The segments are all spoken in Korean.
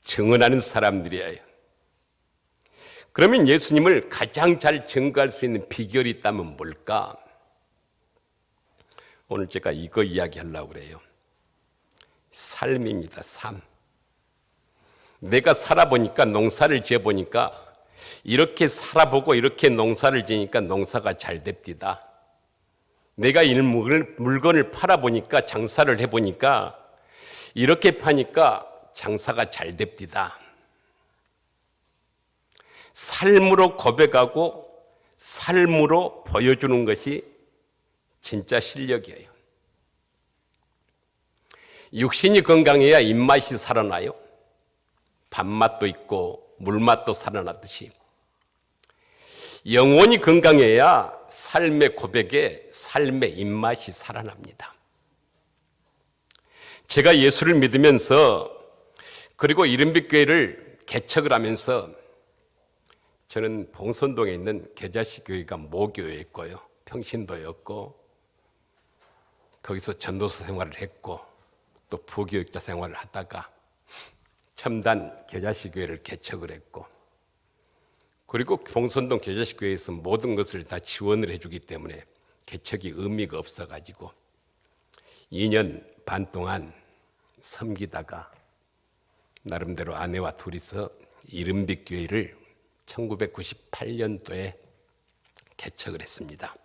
증언하는 사람들이에요. 그러면 예수님을 가장 잘 증거할 수 있는 비결이 있다면 뭘까? 오늘 제가 이거 이야기하려고 그래요. 삶입니다. 삶. 내가 살아보니까, 농사를 지어보니까, 이렇게 살아보고 이렇게 농사를 지니까 농사가 잘 됩디다. 내가 물건을 팔아보니까, 장사를 해보니까 이렇게 파니까 장사가 잘 됩디다. 삶으로 고백하고 삶으로 보여주는 것이 진짜 실력이에요. 육신이 건강해야 입맛이 살아나요. 밥맛도 있고 물맛도 살아나듯이 영혼이 건강해야 삶의 고백에 삶의 입맛이 살아납니다. 제가 예수를 믿으면서 그리고 이른빛교회를 개척을 하면서 저는 봉선동에 있는 계자식 교회가 모교회였고요. 평신도였고 거기서 전도사 생활을 했고 또 부교육자 생활을 하다가 첨단 계자식 교회를 개척을 했고 그리고 봉선동 계자식 교회에서 모든 것을 다 지원을 해주기 때문에 개척이 의미가 없어가지고 2년 반 동안 섬기다가 나름대로 아내와 둘이서 이른빛 교회를 1998년도에 개척을 했습니다.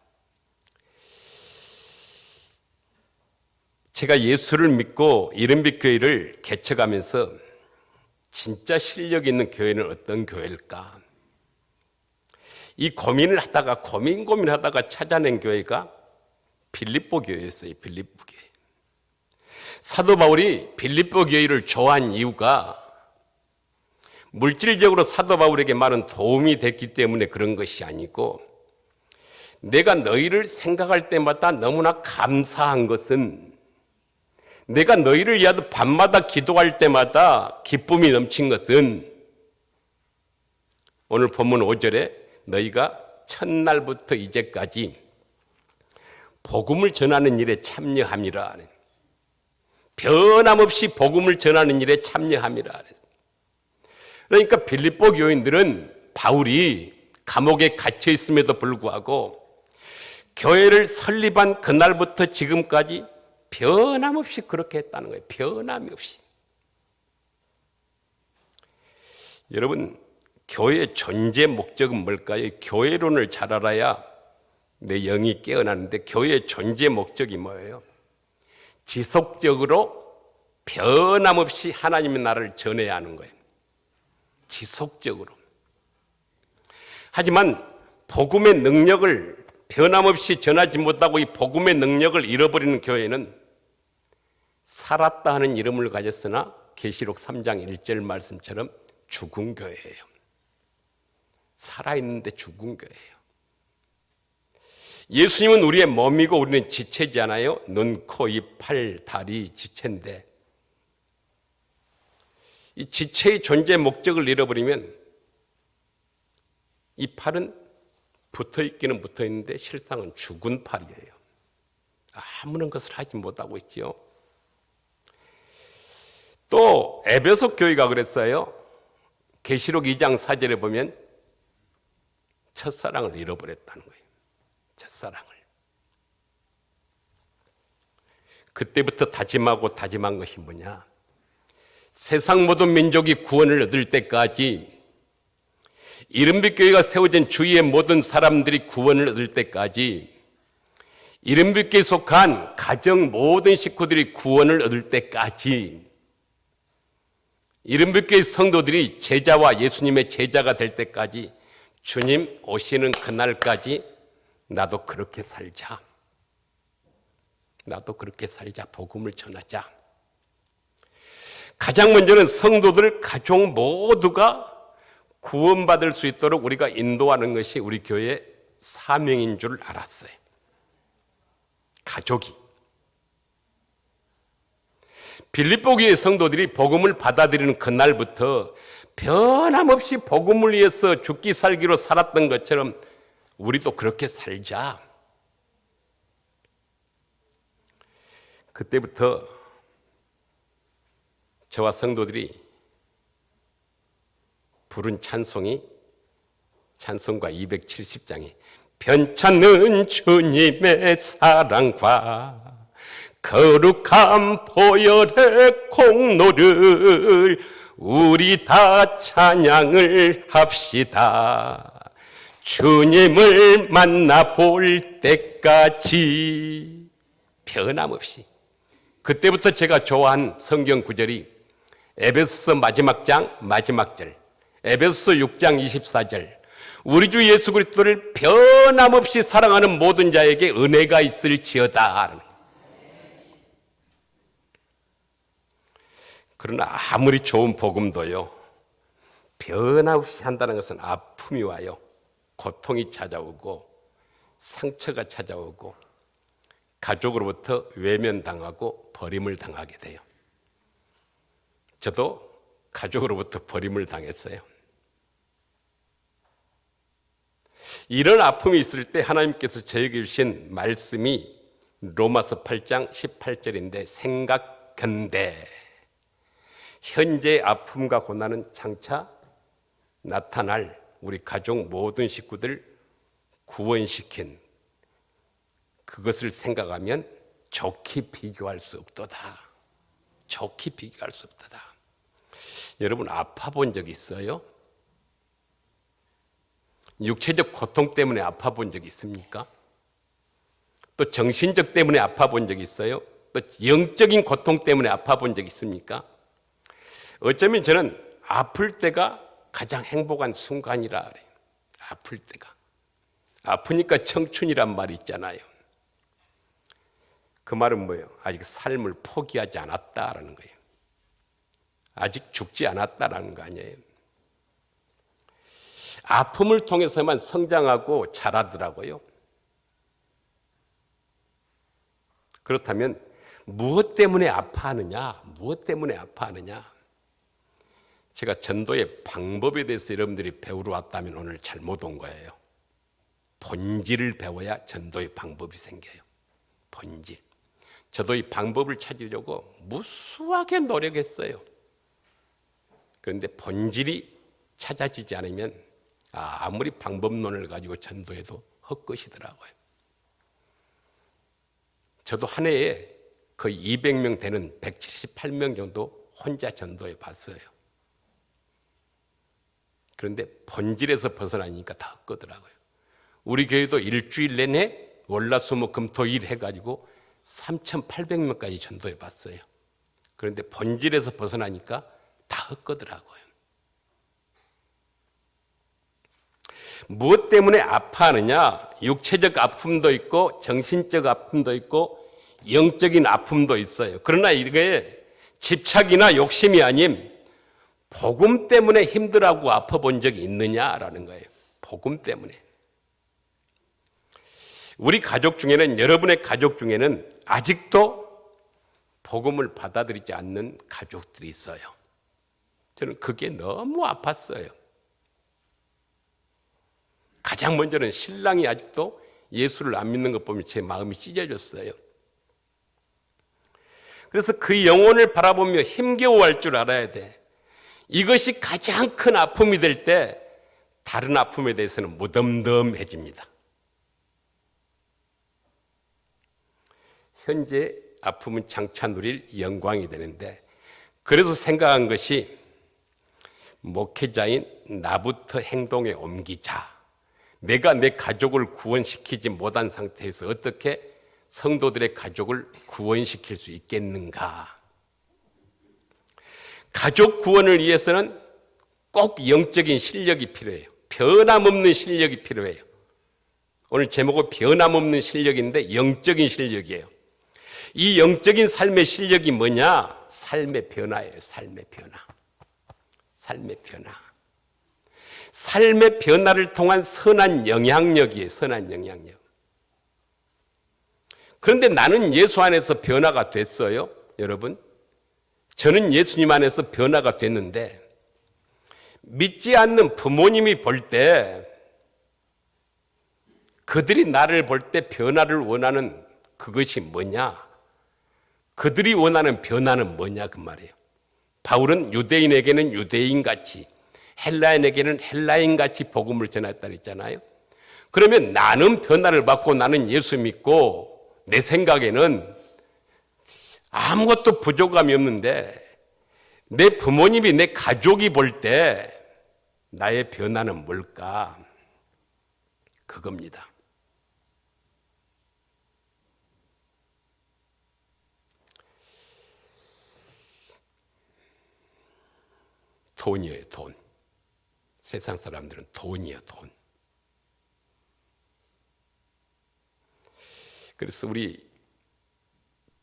제가 예수를 믿고 이른빛 교회를 개척하면서 진짜 실력 있는 교회는 어떤 교회일까? 이 고민을 하다가 고민하다가 찾아낸 교회가 빌립보 교회였어요. 빌립보 교회. 사도 바울이 빌립보 교회를 좋아한 이유가 물질적으로 사도 바울에게 많은 도움이 됐기 때문에 그런 것이 아니고 내가 너희를 생각할 때마다 너무나 감사한 것은 내가 너희를 위하여 밤마다 기도할 때마다 기쁨이 넘친 것은 오늘 본문 5절에 너희가 첫날부터 이제까지 복음을 전하는 일에 참여함이라. 변함없이 복음을 전하는 일에 참여함이라. 그러니까 빌립보 교인들은 바울이 감옥에 갇혀 있음에도 불구하고 교회를 설립한 그날부터 지금까지 변함없이 그렇게 했다는 거예요. 변함이 없이. 여러분, 교회의 존재 목적은 뭘까요? 교회론을 잘 알아야 내 영이 깨어나는데 교회의 존재 목적이 뭐예요? 지속적으로 변함없이 하나님의 나라를 전해야 하는 거예요. 지속적으로. 하지만 복음의 능력을 변함없이 전하지 못하고 이 복음의 능력을 잃어버리는 교회는 살았다 하는 이름을 가졌으나 계시록 3장 1절 말씀처럼 죽은 교회예요. 살아있는데 죽은 교회예요. 예수님은 우리의 몸이고 우리는 지체잖아요. 눈, 코, 입, 팔, 다리 지체인데 이 지체의 존재 목적을 잃어버리면 이 팔은 붙어있기는 붙어있는데 실상은 죽은 팔이에요. 아무런 것을 하지 못하고 있지요. 또 에베소 교회가 그랬어요. 계시록 2장 4절에 보면 첫사랑을 잃어버렸다는 거예요. 첫사랑을. 그때부터 다짐한 것이 뭐냐? 세상 모든 민족이 구원을 얻을 때까지 이른빛 교회가 세워진 주위의 모든 사람들이 구원을 얻을 때까지 이른빛 교회에 속한 가정 모든 식구들이 구원을 얻을 때까지 이른빛 교회 성도들이 제자와 예수님의 제자가 될 때까지 주님 오시는 그날까지 나도 그렇게 살자. 나도 그렇게 살자. 복음을 전하자. 가장 먼저는 성도들 가족 모두가 구원받을 수 있도록 우리가 인도하는 것이 우리 교회의 사명인 줄 알았어요. 가족이. 빌립보 교회 성도들이 복음을 받아들이는 그날부터 변함없이 복음을 위해서 죽기 살기로 살았던 것처럼 우리도 그렇게 살자. 그때부터 저와 성도들이 부른 찬송이 찬송가 270장이 편찮는 주님의 사랑과 거룩한 보혈의 공로를 우리 다 찬양을 합시다. 주님을 만나볼 때까지 변함없이. 그때부터 제가 좋아한 성경 구절이 에베소서 마지막 장 마지막 절, 에베소서 6장 24절, 우리 주 예수 그리스도를 변함없이 사랑하는 모든 자에게 은혜가 있을지어다. 그러나 아무리 좋은 복음도요, 변함없이 한다는 것은 아픔이 와요. 고통이 찾아오고 상처가 찾아오고 가족으로부터 외면당하고 버림을 당하게 돼요. 저도 가족으로부터 버림을 당했어요. 이런 아픔이 있을 때 하나님께서 저에게 주신 말씀이 로마서 8장 18절인데, 생각건대 현재 아픔과 고난은 장차 나타날 우리 가족 모든 식구들 구원시킨 그것을 생각하면 좋게 비교할 수 없도다. 좋게 비교할 수 없도다. 여러분, 아파 본 적 있어요? 육체적 고통 때문에 아파 본 적 있습니까? 또 정신적 때문에 아파 본 적 있어요? 또 영적인 고통 때문에 아파 본 적 있습니까? 어쩌면 저는 아플 때가 가장 행복한 순간이라 그래요. 아플 때가. 아프니까 청춘이란 말이 있잖아요. 그 말은 뭐예요? 아직 삶을 포기하지 않았다라는 거예요. 아직 죽지 않았다라는 거 아니에요. 아픔을 통해서만 성장하고 자라더라고요. 그렇다면 무엇 때문에 아파하느냐? 무엇 때문에 아파하느냐? 제가 전도의 방법에 대해서 여러분들이 배우러 왔다면 오늘 잘못 온 거예요. 본질을 배워야 전도의 방법이 생겨요. 본질. 저도 이 방법을 찾으려고 무수하게 노력했어요. 그런데 본질이 찾아지지 않으면 아무리 방법론을 가지고 전도해도 헛것이더라고요. 저도 한 해에 거의 200명 되는 178명 정도 혼자 전도해 봤어요. 그런데 본질에서 벗어나니까 다 헛거더라고요. 우리 교회도 일주일 내내 월화수목금토일 해가지고 3,800명까지 전도해 봤어요. 그런데 본질에서 벗어나니까 다 헛거더라고요. 무엇 때문에 아파하느냐? 육체적 아픔도 있고 정신적 아픔도 있고 영적인 아픔도 있어요. 그러나 이게 집착이나 욕심이 아닌 복음 때문에 힘들어하고 아파 본 적이 있느냐라는 거예요. 복음 때문에. 우리 가족 중에는, 여러분의 가족 중에는 아직도 복음을 받아들이지 않는 가족들이 있어요. 저는 그게 너무 아팠어요. 가장 먼저는 신랑이 아직도 예수를 안 믿는 것 보면 제 마음이 찢어졌어요. 그래서 그 영혼을 바라보며 힘겨워할 줄 알아야 돼. 이것이 가장 큰 아픔이 될 때 다른 아픔에 대해서는 무덤덤해집니다. 현재 아픔은 장차 누릴 영광이 되는데, 그래서 생각한 것이 목회자인 나부터 행동에 옮기자. 내가 내 가족을 구원시키지 못한 상태에서 어떻게 성도들의 가족을 구원시킬 수 있겠는가? 가족 구원을 위해서는 꼭 영적인 실력이 필요해요. 변함없는 실력이 필요해요. 오늘 제목은 변함없는 실력인데 영적인 실력이에요. 이 영적인 삶의 실력이 뭐냐? 삶의 변화예요. 삶의 변화. 삶의 변화. 삶의 변화를 통한 선한 영향력이에요. 선한 영향력. 그런데 나는 예수 안에서 변화가 됐어요. 여러분, 저는 예수님 안에서 변화가 됐는데, 믿지 않는 부모님이 볼 때, 그들이 나를 볼 때 변화를 원하는 그것이 뭐냐? 그들이 원하는 변화는 뭐냐? 그 말이에요. 바울은 유대인에게는 유대인같이, 헬라인에게는 헬라인같이 복음을 전했다 그랬잖아요. 그러면 나는 변화를 받고 나는 예수 믿고 내 생각에는 아무것도 부족함이 없는데 내 부모님이 내 가족이 볼 때 나의 변화는 뭘까? 그겁니다. 돈이에요, 돈. 세상 사람들은 돈이에요, 돈. 그래서 우리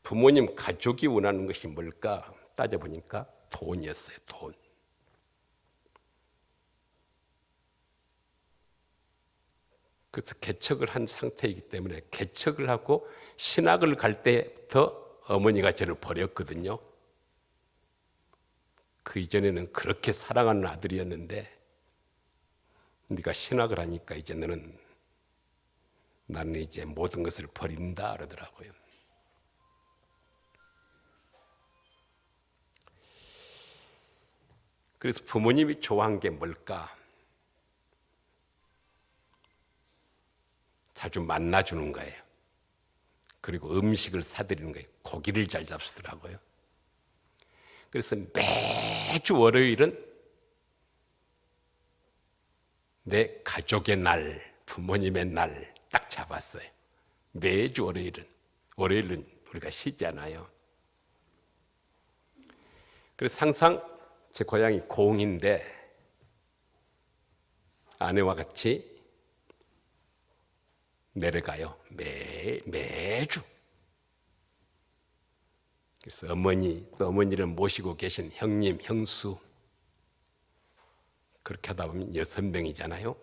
부모님 가족이 원하는 것이 뭘까 따져보니까 돈이었어요, 돈. 그래서 개척을 한 상태이기 때문에 개척을 하고 신학을 갈 때부터 어머니가 저를 버렸거든요. 그 이전에는 그렇게 사랑하는 아들이었는데 네가 신학을 하니까 이제 나는 이제 모든 것을 버린다 그러더라고요. 그래서 부모님이 좋아한 게 뭘까? 자주 만나주는 거예요. 그리고 음식을 사드리는 거예요. 고기를 잘 잡수더라고요. 그래서 매주 월요일은 내 가족의 날, 부모님의 날 딱 잡았어요. 매주 월요일은 우리가 쉬잖아요. 그래서 항상 제 고향이 고흥인데 아내와 같이 내려가요. 매주. 그래서 또 어머니를 모시고 계신 형님, 형수 그렇게 하다 보면 6명이잖아요.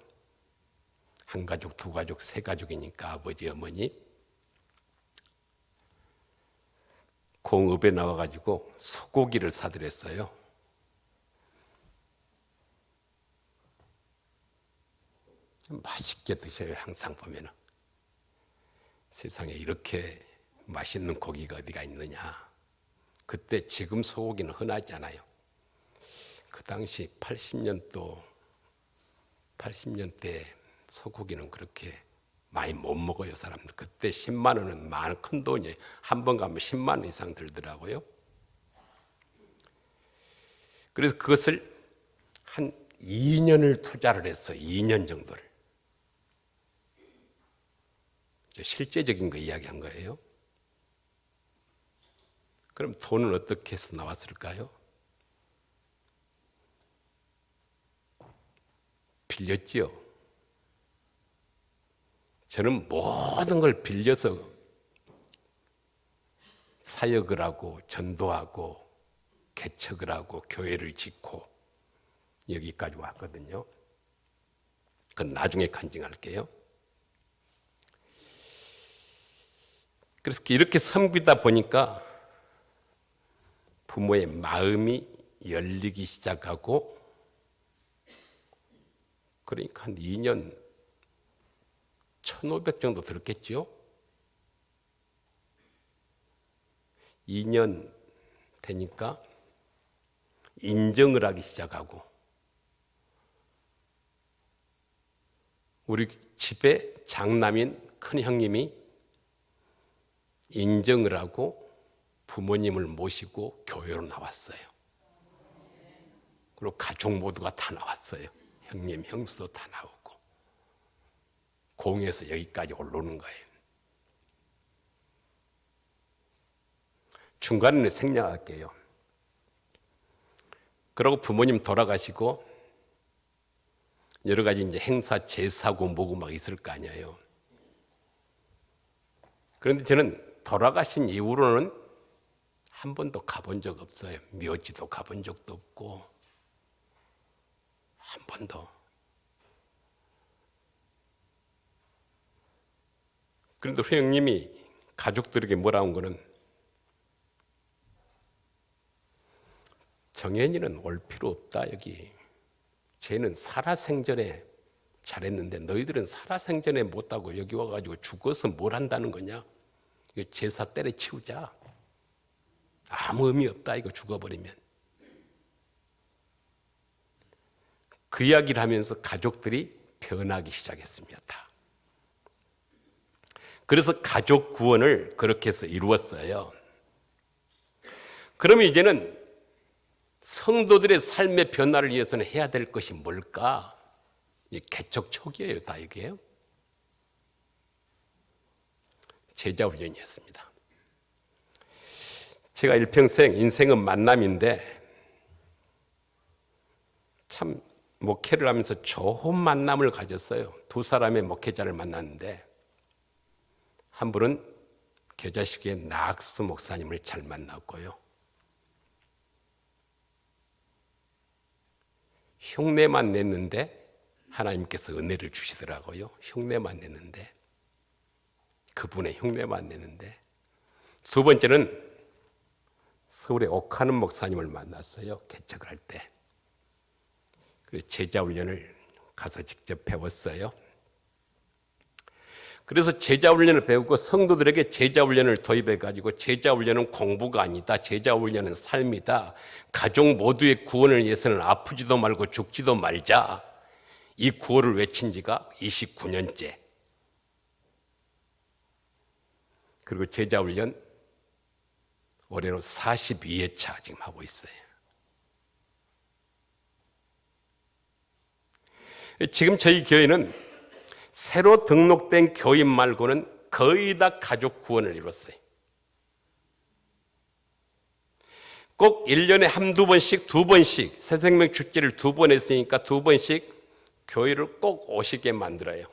한 가족, 두 가족, 세 가족이니까 아버지, 어머니 공읍에 나와가지고 소고기를 사드렸어요. 맛있게 드셔요. 항상 보면은 세상에 이렇게 맛있는 고기가 어디가 있느냐. 그때 지금 소고기는 흔하지 않아요. 그 당시 80년대 소고기는 그렇게 많이 못 먹어요, 사람들. 그때 10만 원은 큰 돈이에요. 한 번 가면 10만 원 이상 들더라고요. 그래서 그것을 한 2년을 투자를 했어요. 2년 정도를. 실제적인 거 이야기한 거예요. 그럼 돈은 어떻게 해서 나왔을까요? 빌렸지요. 저는 모든 걸 빌려서 사역을 하고 전도하고 개척을 하고 교회를 짓고 여기까지 왔거든요. 그건 나중에 간증할게요. 그래서 이렇게 섬기다 보니까 부모의 마음이 열리기 시작하고 그러니까 한 2년 1,500 정도 들었겠죠. 2년 되니까 인정을 하기 시작하고 우리 집에 장남인 큰 형님이 인정을 하고 부모님을 모시고 교회로 나왔어요. 그리고 가족 모두가 다 나왔어요. 형님, 형수도 다 나오고 공에서 여기까지 올라오는 거예요. 중간에 생략할게요. 그리고 부모님 돌아가시고 여러 가지 이제 행사, 제사고 뭐고 막 있을 거 아니에요. 그런데 저는 돌아가신 이후로는 한 번도 가본 적 없어요. 묘지도 가본 적도 없고 한 번도. 그런데 회장님이 가족들에게 뭐라 한 거는 정현이는 올 필요 없다. 여기 쟤는 살아생전에 잘했는데 너희들은 살아생전에 못하고 여기 와가지고 죽어서 뭘 한다는 거냐. 이거 제사 때려치우자. 아무 의미 없다. 이거 죽어버리면. 그 이야기를 하면서 가족들이 변하기 시작했습니다. 그래서 가족 구원을 그렇게 해서 이루었어요. 그러면 이제는 성도들의 삶의 변화를 위해서는 해야 될 것이 뭘까? 이 개척 초기예요, 다 이게요. 제자훈련이었습니다. 제가 일평생 인생은 만남인데 참 목회를 하면서 좋은 만남을 가졌어요. 두 사람의 목회자를 만났는데 한 분은 겨자씨교의 나학수 목사님을 잘 만났고요. 흉내만 냈는데 하나님께서 은혜를 주시더라고요. 흉내만 냈는데, 그분의 흉내만 냈는데. 두 번째는 서울의 옥하는 목사님을 만났어요. 개척을 할 때. 그래서 제자훈련을 가서 직접 배웠어요. 그래서 제자훈련을 배우고 성도들에게 제자훈련을 도입해가지고 제자훈련은 공부가 아니다. 제자훈련은 삶이다. 가족 모두의 구원을 위해서는 아프지도 말고 죽지도 말자. 이 구호를 외친 지가 29년째. 그리고 제자훈련 올해로 42회차 지금 하고 있어요. 지금 저희 교회는 새로 등록된 교인 말고는 거의 다 가족 구원을 이뤘어요. 꼭 1년에 한두 번씩, 두 번씩 새생명 축제를 2번 했으니까 2번씩 교회를 꼭 오시게 만들어요.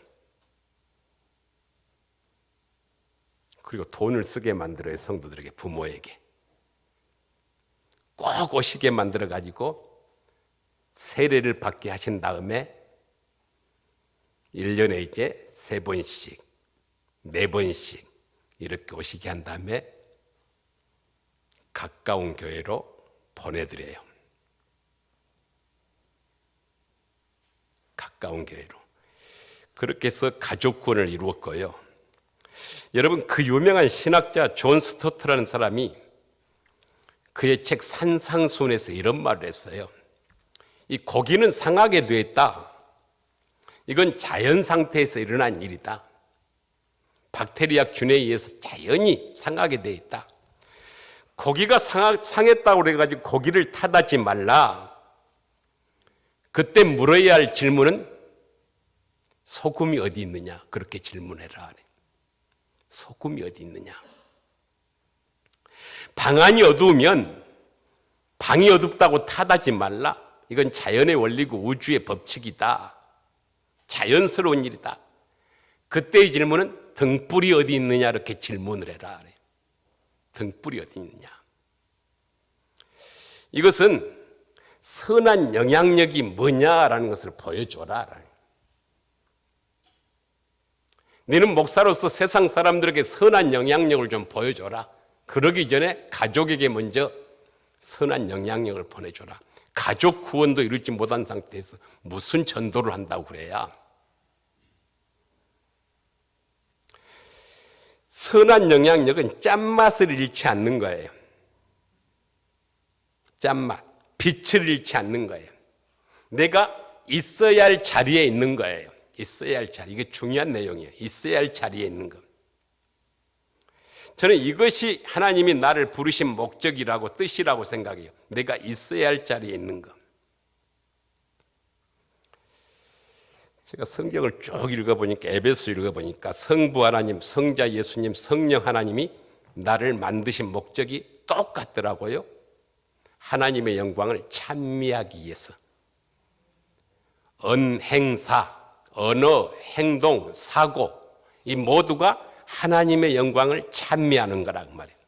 그리고 돈을 쓰게 만들어요. 성도들에게, 부모에게. 꼭 오시게 만들어가지고 세례를 받게 하신 다음에 1년에 이제 3번씩, 4번씩 이렇게 오시게 한 다음에 가까운 교회로 보내드려요. 가까운 교회로. 그렇게 해서 가족 구원을 이루었고요. 여러분, 그 유명한 신학자 존 스토트라는 사람이 그의 책 산상수훈에서 이런 말을 했어요. 이 고기는 상하게 되어 있다. 이건 자연 상태에서 일어난 일이다. 박테리아 균에 의해서 자연히 상하게 되어 있다. 고기가 상했다고 그래가지고 고기를 탓하지 말라. 그때 물어야 할 질문은 소금이 어디 있느냐? 그렇게 질문해라. 소금이 어디 있느냐? 방안이 어두우면 방이 어둡다고 탓하지 말라. 이건 자연의 원리고 우주의 법칙이다. 자연스러운 일이다. 그때의 질문은 등불이 어디 있느냐 이렇게 질문을 해라. 등불이 어디 있느냐. 이것은 선한 영향력이 뭐냐라는 것을 보여줘라. 너는 목사로서 세상 사람들에게 선한 영향력을 좀 보여줘라. 그러기 전에 가족에게 먼저 선한 영향력을 보내줘라. 가족 구원도 이루지 못한 상태에서 무슨 전도를 한다고 그래야. 선한 영향력은 짠맛을 잃지 않는 거예요. 짠맛, 빛을 잃지 않는 거예요. 내가 있어야 할 자리에 있는 거예요. 있어야 할 자리. 이게 중요한 내용이에요. 있어야 할 자리에 있는 것. 저는 이것이 하나님이 나를 부르신 목적이라고 뜻이라고 생각해요. 내가 있어야 할 자리에 있는 것. 제가 성경을 쭉 읽어보니까, 에베소 읽어보니까 성부 하나님, 성자 예수님, 성령 하나님이 나를 만드신 목적이 똑같더라고요. 하나님의 영광을 찬미하기 위해서. 언행사, 언어, 행동, 사고, 이 모두가 하나님의 영광을 찬미하는 거란 말이에요.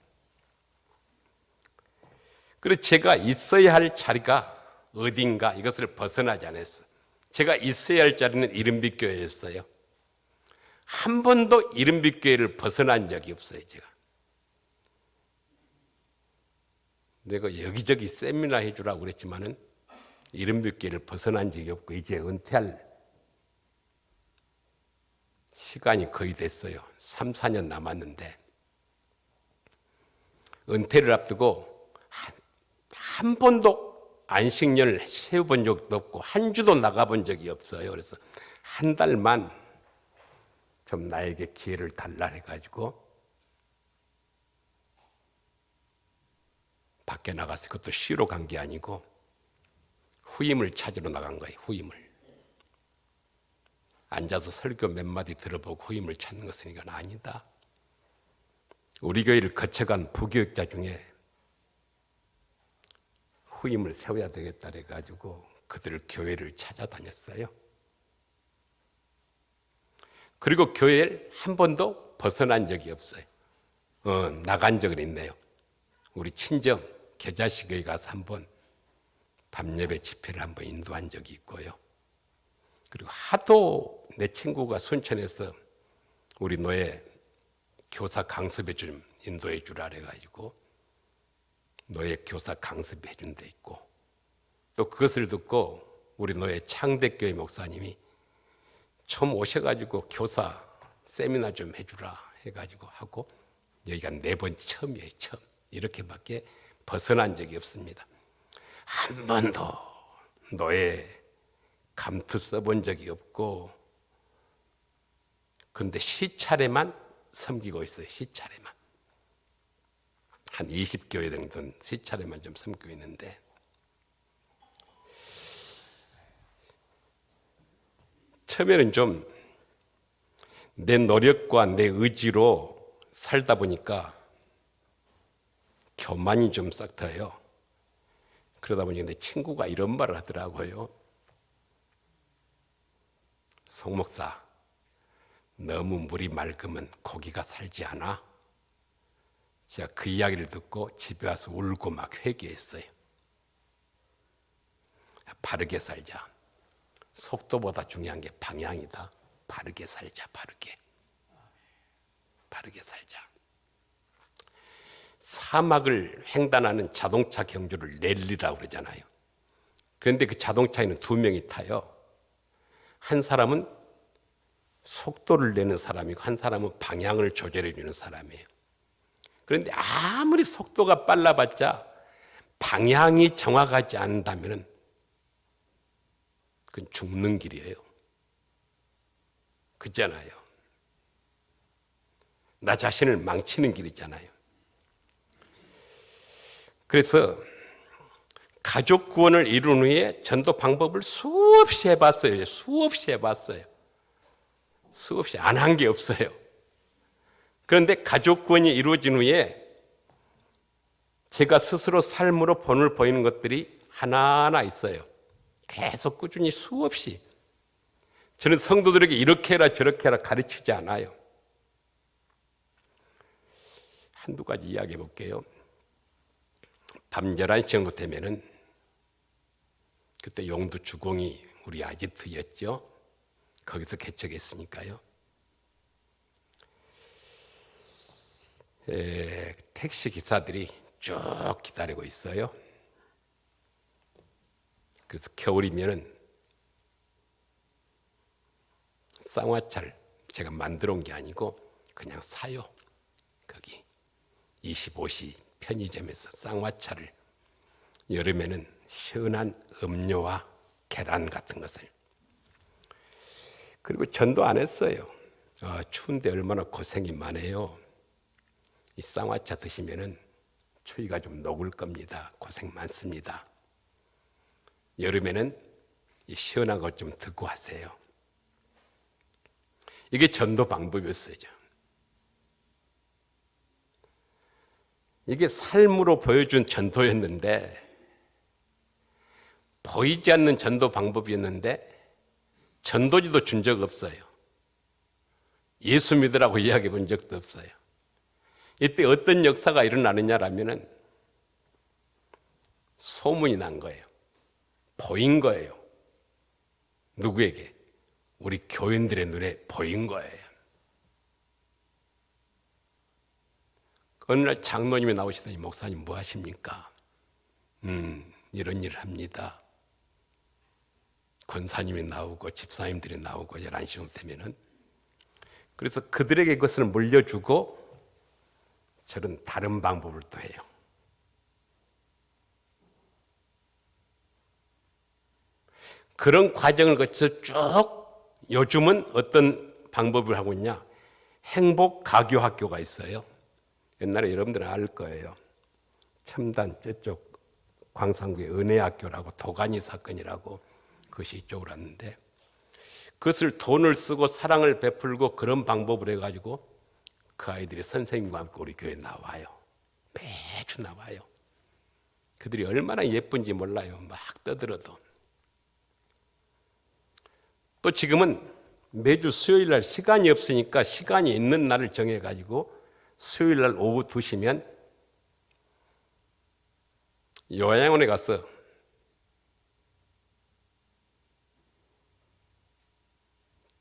그래서 제가 있어야 할 자리가 어딘가 이것을 벗어나지 않았어요. 제가 있어야 할 자리는 이른빛교회였어요. 한 번도 이른빛교회를 벗어난 적이 없어요. 제가. 내가 여기저기 세미나 해주라고 그랬지만은 이른빛교회를 벗어난 적이 없고 이제 은퇴할 시간이 거의 됐어요. 3, 4년 남았는데 은퇴를 앞두고 한 번도 안식년을 세워본 적도 없고 한 주도 나가본 적이 없어요. 그래서 한 달만 좀 나에게 기회를 달라 해가지고 밖에 나가서 그것도 쉬러 간 게 아니고 후임을 찾으러 나간 거예요. 후임을. 앉아서 설교 몇 마디 들어보고 후임을 찾는 것은 이건 아니다. 우리 교회를 거쳐간 부교육자 중에 후임을 세워야 되겠다 해가지고 그들 교회를 찾아다녔어요. 그리고 교회를 한 번도 벗어난 적이 없어요. 나간 적은 있네요. 우리 친정 겨자식에 가서 한번 밤예배 집회를 한번 인도한 적이 있고요. 그리고 하도 내 친구가 순천에서 우리 노예 교사 강습에 좀 인도해 주라 그래가지고 노예 교사 강습해 준 데 있고, 또 그것을 듣고 우리 노예 창대교회 목사님이 처음 오셔가지고 교사 세미나 좀 해주라 해가지고 하고, 여기가 4번 처음이에요. 처음. 이렇게밖에 벗어난 적이 없습니다. 한 번도 노예 감투 써본 적이 없고, 그런데 시차례만 섬기고 있어요. 시차례만. 한 20교회 정도는 시차례만 좀 섬기고 있는데, 처음에는 좀 내 노력과 내 의지로 살다 보니까 교만이 좀 싹터요. 그러다 보니 내 친구가 이런 말을 하더라고요. 송 목사, 너무 물이 맑으면 고기가 살지 않아? 제가 그 이야기를 듣고 집에 와서 울고 막 회개했어요. 바르게 살자. 속도보다 중요한 게 방향이다. 바르게 살자. 바르게 살자. 사막을 횡단하는 자동차 경주를 랠리라고 그러잖아요. 그런데 그 자동차에는 2명이 타요. 한 사람은 속도를 내는 사람이고 한 사람은 방향을 조절해 주는 사람이에요. 그런데 아무리 속도가 빨라봤자 방향이 정확하지 않다면 그건 죽는 길이에요. 그렇잖아요. 나 자신을 망치는 길이잖아요. 그래서 가족 구원을 이룬 후에 전도 방법을 수없이 해봤어요. 수없이 안 한 게 없어요. 그런데 가족 구원이 이루어진 후에 제가 스스로 삶으로 본을 보이는 것들이 하나하나 있어요. 계속 꾸준히 수없이. 저는 성도들에게 이렇게 해라 저렇게 해라 가르치지 않아요. 한두 가지 이야기해 볼게요. 밤 11시 정도 되면은, 그때 용두 주공이 우리 아지트였죠. 거기서 개척했으니까요. 택시 기사들이 쭉 기다리고 있어요. 그래서 겨울이면은 쌍화차를 제가 만들어 온 게 아니고 그냥 사요. 거기 25시 편의점에서 쌍화차를, 여름에는 시원한 음료와 계란 같은 것을. 그리고 전도 안 했어요. 추운데 얼마나 고생이 많아요. 이 쌍화차 드시면은 추위가 좀 녹을 겁니다. 고생 많습니다. 여름에는 이 시원한 것 좀 듣고 하세요. 이게 전도 방법이었어요. 이게 삶으로 보여준 전도였는데, 보이지 않는 전도 방법이었는데 전도지도 준 적 없어요. 예수 믿으라고 이야기해 본 적도 없어요. 이때 어떤 역사가 일어나느냐라면은 소문이 난 거예요. 보인 거예요. 누구에게? 우리 교인들의 눈에 보인 거예요. 어느 날 장로님이 나오시더니, 목사님 뭐 하십니까? 이런 일을 합니다. 권사님이 나오고 집사님들이 나오고 11시 정도 되면은. 그래서 그들에게 그것을 물려주고 저는 다른 방법을 또 해요. 그런 과정을 거쳐서 쭉 요즘은 어떤 방법을 하고 있냐? 행복 가교 학교가 있어요. 옛날에 여러분들은 알 거예요. 첨단 저쪽 광산구의 은혜학교라고 도가니 사건이라고 그것이 이쪽으로 왔는데 그것을 돈을 쓰고 사랑을 베풀고 그런 방법을 해가지고 그 아이들이 선생님과 함께 우리 교회에 나와요. 매주 나와요. 그들이 얼마나 예쁜지 몰라요. 막 떠들어도. 또 지금은 매주 수요일 날 시간이 없으니까 시간이 있는 날을 정해가지고 수요일 날 오후 2시면 요양원에 가서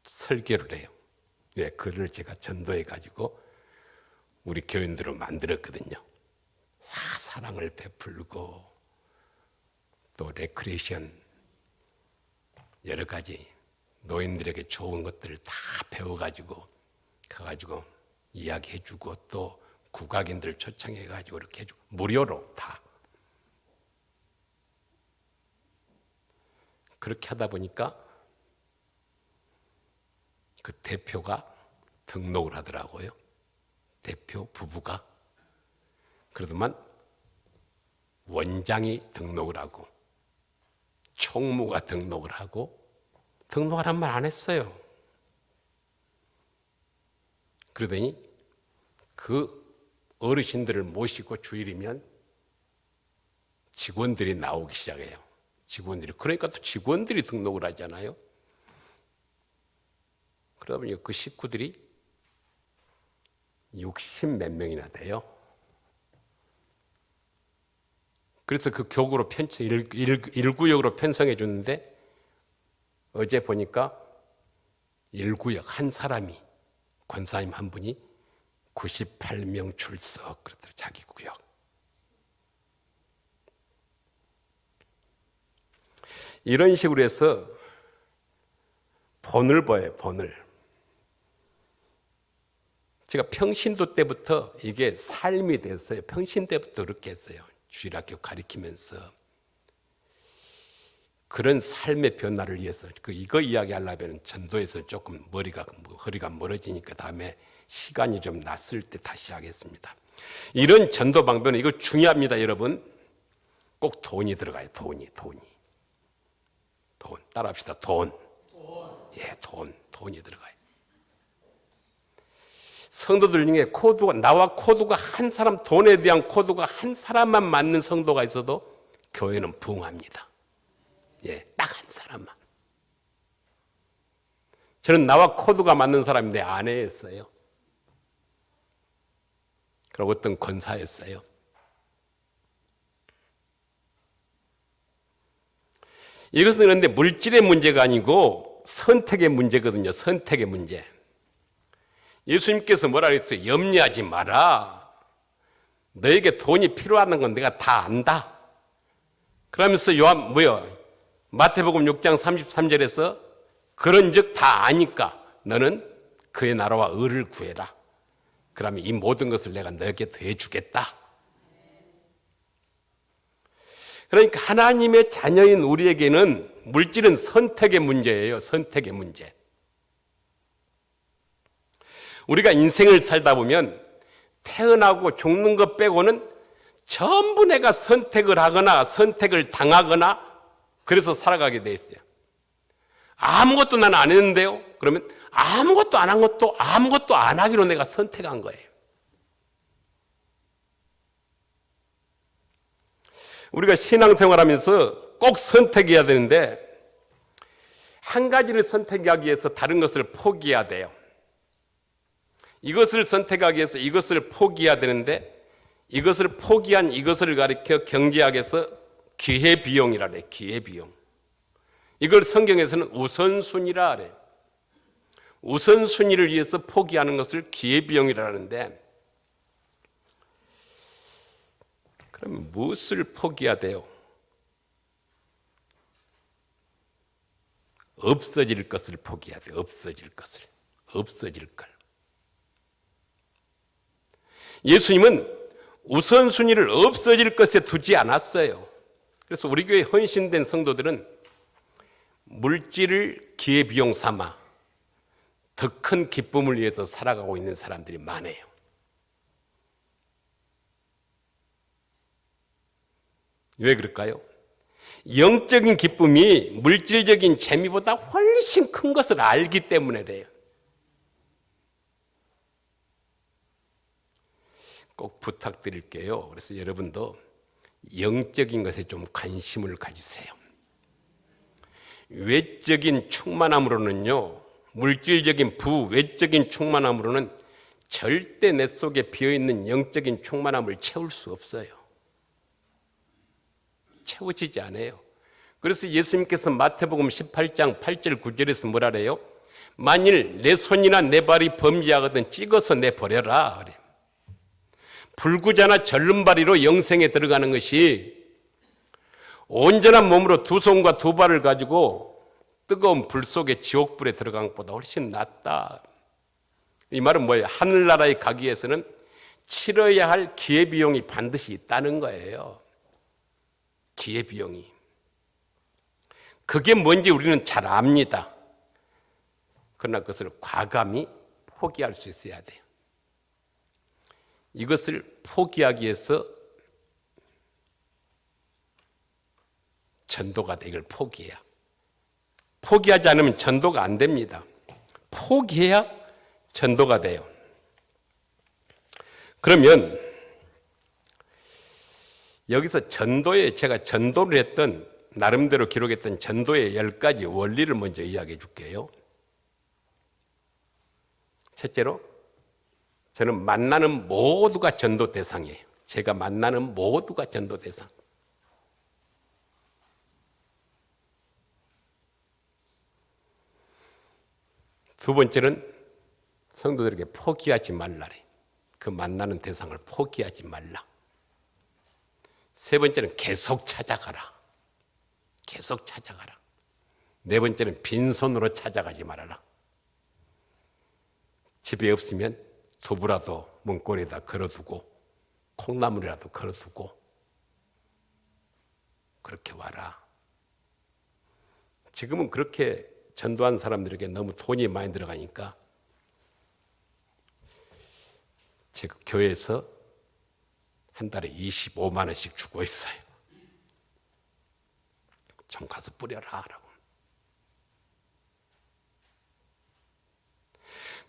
설교를 해요. 왜? 그를 제가 전도해가지고 우리 교인들로 만들었거든요. 사랑을 베풀고 또 레크레이션 여러 가지 노인들에게 좋은 것들을 다 배워가지고 가가지고 이야기해주고 또 국악인들 초청해가지고 이렇게 해주고 무료로 다 그렇게 하다 보니까 그 대표가 등록을 하더라고요. 대표 부부가. 그러더만 원장이 등록을 하고 총무가 등록을 하고 등록하란 말 안 했어요. 그러더니 그 어르신들을 모시고 주일이면 직원들이 나오기 시작해요. 직원들이. 그러니까 또 직원들이 등록을 하잖아요. 그러다 보니까 그 식구들이 60몇 명이나 돼요. 그래서 그 교구로 1구역으로 편성해 주는데 어제 보니까 1구역 한 사람이 권사님 한 분이 98명 출석 그러더라고요. 자기 구역. 이런 식으로 해서 본을 봐요. 본을. 제가 평신도 때부터 이게 삶이 됐어요. 평신 때부터 그렇게 했어요. 주일학교 가리키면서 그런 삶의 변화를 위해서 이거 이야기하려면 전도에서 조금 허리가 멀어지니까 다음에 시간이 좀 났을 때 다시 하겠습니다. 이런 전도 방법은 이거 중요합니다, 여러분. 꼭 돈이 들어가요. 돈이. 돈 따라합시다. 돈. 예, 돈이 들어가요. 성도들 중에 나와 코드가 한 사람, 돈에 대한 코드가 한 사람만 맞는 성도가 있어도 교회는 부흥합니다. 예, 딱 한 사람만. 저는 나와 코드가 맞는 사람이 내 아내였어요. 그리고 어떤 권사였어요. 이것은 그런데 물질의 문제가 아니고 선택의 문제거든요. 선택의 문제. 예수님께서 뭐라 그랬어요? 염려하지 마라. 너에게 돈이 필요한 건 내가 다 안다. 그러면서 마태복음 6장 33절에서 그런즉 다 아니까 너는 그의 나라와 의를 구해라. 그러면 이 모든 것을 내가 너에게 더해주겠다. 그러니까 하나님의 자녀인 우리에게는 물질은 선택의 문제예요. 선택의 문제. 우리가 인생을 살다 보면 태어나고 죽는 것 빼고는 전부 내가 선택을 하거나 선택을 당하거나 그래서 살아가게 돼 있어요. 아무것도 나는 안 했는데요. 그러면 아무것도 안 한 것도 아무것도 안 하기로 내가 선택한 거예요. 우리가 신앙생활하면서 꼭 선택해야 되는데 한 가지를 선택하기 위해서 다른 것을 포기해야 돼요. 이것을 선택하기 위해서 이것을 포기해야 되는데 이것을 포기한 이것을 가리켜 경제학에서 기회비용이라 그래요. 기회비용. 이걸 성경에서는 우선순위라 그래요. 우선순위를 위해서 포기하는 것을 기회비용이라 하는데 그러면 무엇을 포기해야 돼요? 없어질 것을 포기해야 돼요. 없어질 것을. 없어질 걸. 예수님은 우선순위를 없어질 것에 두지 않았어요. 그래서 우리 교회 헌신된 성도들은 물질을 기회비용 삼아 더 큰 기쁨을 위해서 살아가고 있는 사람들이 많아요. 왜 그럴까요? 영적인 기쁨이 물질적인 재미보다 훨씬 큰 것을 알기 때문에 그래요. 꼭 부탁드릴게요. 그래서 여러분도 영적인 것에 좀 관심을 가지세요. 외적인 충만함으로는요, 물질적인 외적인 충만함으로는 절대 내 속에 비어있는 영적인 충만함을 채울 수 없어요. 채워지지 않아요. 그래서 예수님께서 마태복음 18장 8절 9절에서 뭐라 그래요? 만일 내 손이나 내 발이 범죄하거든 찍어서 내버려라 그래요. 불구자나 절름발이로 영생에 들어가는 것이 온전한 몸으로 두 손과 두 발을 가지고 뜨거운 불 속에 지옥불에 들어간 것보다 훨씬 낫다. 이 말은 뭐예요? 하늘나라에 가기 위해서는 치러야 할 기회비용이 반드시 있다는 거예요. 기회비용이. 그게 뭔지 우리는 잘 압니다. 그러나 그것을 과감히 포기할 수 있어야 돼요. 이것을 포기하기 위해서 전도가 되길 포기해야. 포기하지 않으면 전도가 안 됩니다. 포기해야 전도가 돼요. 그러면 여기서 전도에 제가 전도를 했던 나름대로 기록했던 전도의 10가지 원리를 먼저 이야기해 줄게요. 첫째로 저는 만나는 모두가 전도 대상이에요. 제가 만나는 모두가 전도 대상. 두 번째는 성도들에게 포기하지 말라래. 그 만나는 대상을 포기하지 말라. 세 번째는 계속 찾아가라. 계속 찾아가라. 네 번째는 빈손으로 찾아가지 말아라. 집에 없으면 두부라도 문고리에다 걸어두고 콩나물이라도 걸어두고 그렇게 와라. 지금은 그렇게 전도한 사람들에게 너무 돈이 많이 들어가니까 제가 교회에서 한 달에 25만 원씩 주고 있어요. 좀 가서 뿌려라 라고.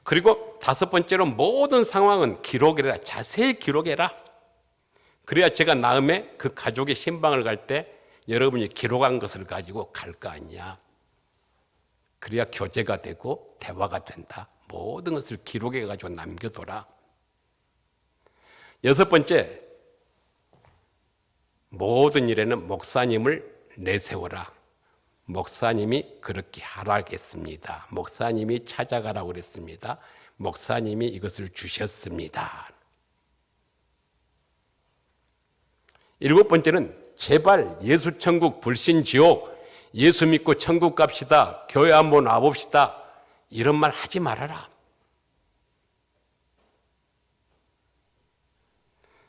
그리고 다섯 번째로 모든 상황은 기록해라. 자세히 기록해라. 그래야 제가 다음에 그 가족의 신방을 갈 때 여러분이 기록한 것을 가지고 갈 거 아니냐. 그래야 교제가 되고 대화가 된다. 모든 것을 기록해 가지고 남겨둬라. 여섯 번째, 모든 일에는 목사님을 내세워라. 목사님이 그렇게 하라겠습니다. 목사님이 찾아가라고 그랬습니다. 목사님이 이것을 주셨습니다. 일곱 번째는 제발 예수 천국 불신 지옥, 예수 믿고 천국 갑시다, 교회 한번 와봅시다, 이런 말 하지 말아라.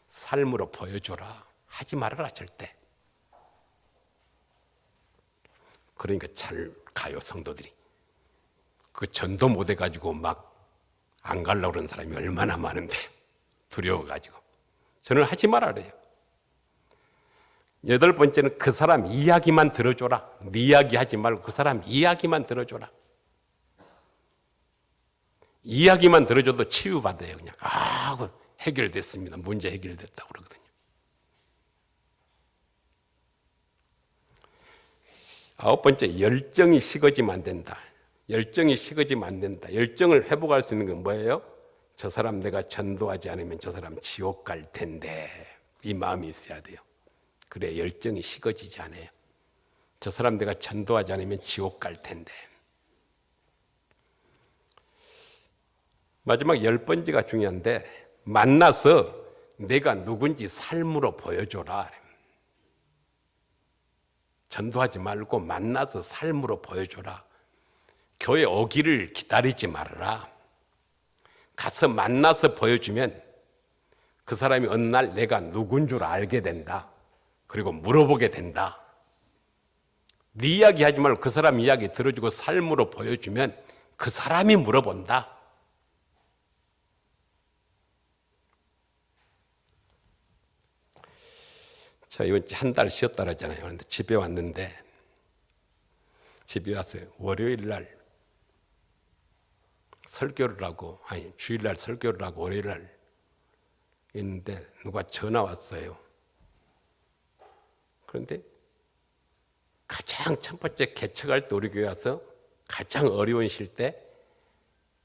삶으로 보여줘라. 하지 말아라 절대. 그러니까 잘 가요 성도들이. 그 전도 못 해가지고 막 안 가려고 그러는 사람이 얼마나 많은데 두려워가지고. 저는 하지 말아래요. 여덟 번째는 그 사람 이야기만 들어줘라. 네 이야기 하지 말고 그 사람 이야기만 들어줘라. 이야기만 들어줘도 치유받아요. 그냥 해결됐습니다. 문제 해결됐다고 그러거든요. 아홉 번째, 열정이 식어지면 안 된다. 열정이 식어지면 안 된다. 열정을 회복할 수 있는 건 뭐예요? 저 사람 내가 전도하지 않으면 저 사람 지옥 갈 텐데, 이 마음이 있어야 돼요. 그래 열정이 식어지지 않아요. 저 사람 내가 전도하지 않으면 지옥 갈 텐데. 마지막 10번째가 중요한데, 만나서 내가 누군지 삶으로 보여줘라. 전도하지 말고 만나서 삶으로 보여줘라. 교회 오기를 기다리지 말아라. 가서 만나서 보여주면 그 사람이 어느 날 내가 누군 줄 알게 된다. 그리고 물어보게 된다. 네 이야기 하지 말고 그 사람 이야기 들어주고 삶으로 보여주면 그 사람이 물어본다. 자, 이번 주 한 달 쉬었다 그러잖아요. 그런데 집에 왔는데, 집에 와서 월요일 날 설교를 하고, 아니, 주일날 설교를 하고 월요일 날 있는데 누가 전화 왔어요. 그런데 가장 첫 번째 개척할 때 우리 교회 와서 가장 어려운 실 때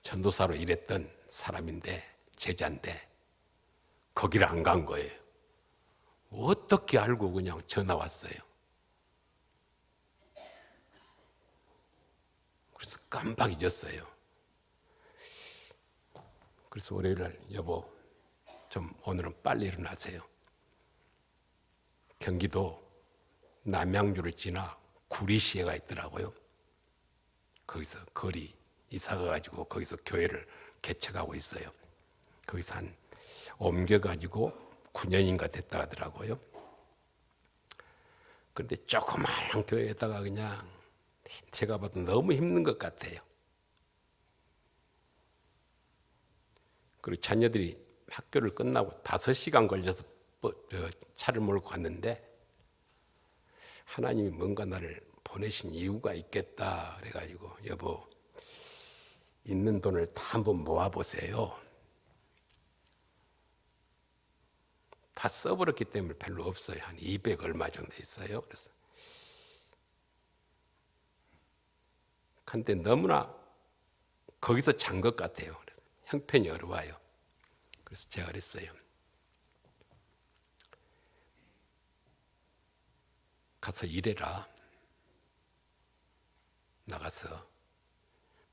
전도사로 일했던 사람인데, 제자인데, 거기를 안 간 거예요. 어떻게 알고 그냥 전화 왔어요. 그래서 깜빡 잊었어요. 그래서 월요일날 여보 좀 오늘은 빨리 일어나세요. 경기도 남양주를 지나 구리시에가 있더라고요. 거기서 거리 이사 가가지고 거기서 교회를 개척하고 있어요. 거기서 한 옮겨가지고 9년인가 됐다 하더라고요. 그런데 조그마한 교회에다가 그냥 제가 봐도 너무 힘든 것 같아요. 그리고 자녀들이 학교를 끝나고 5시간 걸려서 차를 몰고 갔는데 하나님이 뭔가 나를 보내신 이유가 있겠다 그래가지고 여보 있는 돈을 다 한번 모아보세요. 다 써버렸기 때문에 별로 없어요. 한 200 얼마 정도 있어요. 그래서 근데 너무나 거기서 잔 것 같아요. 그래서 형편이 어려워요. 그래서 제가 그랬어요. 가서 일해라. 나가서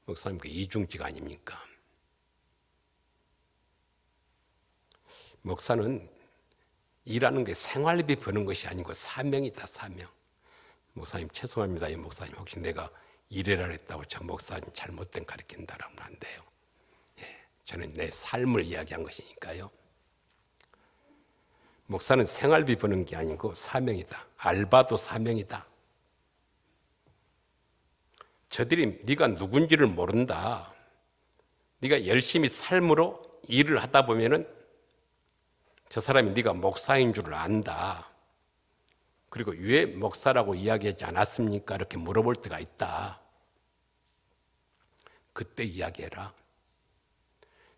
목사님 그 이중직 아닙니까? 목사는 일하는 게 생활비 버는 것이 아니고 사명이다, 사명. 목사님 죄송합니다. 이 목사님 혹시 내가 일해라 했다고 저 목사님 잘못된 가르친다라면 안 돼요. 예, 저는 내 삶을 이야기한 것이니까요. 목사는 생활비 버는 게 아니고 사명이다. 알바도 사명이다. 저들이 네가 누군지를 모른다. 네가 열심히 삶으로 일을 하다 보면은 저 사람이 네가 목사인 줄 안다. 그리고 왜 목사라고 이야기하지 않았습니까? 이렇게 물어볼 때가 있다. 그때 이야기해라.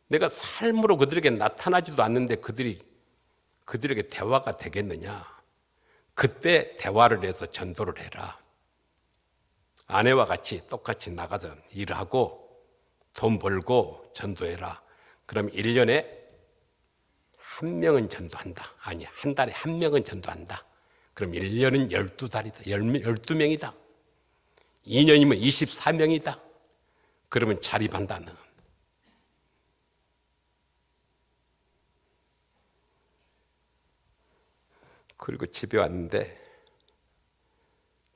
내가 삶으로 그들에게 나타나지도 않는데 그들에게 대화가 되겠느냐? 그때 대화를 해서 전도를 해라. 아내와 같이 똑같이 나가서 일하고 돈 벌고 전도해라. 그럼 1년에 한 명은 전도한다. 아니, 한 달에 한 명은 전도한다. 그럼 1년은 12달이다. 12명이다. 2년이면 24명이다. 그러면 자립한다, 너. 그리고 집에 왔는데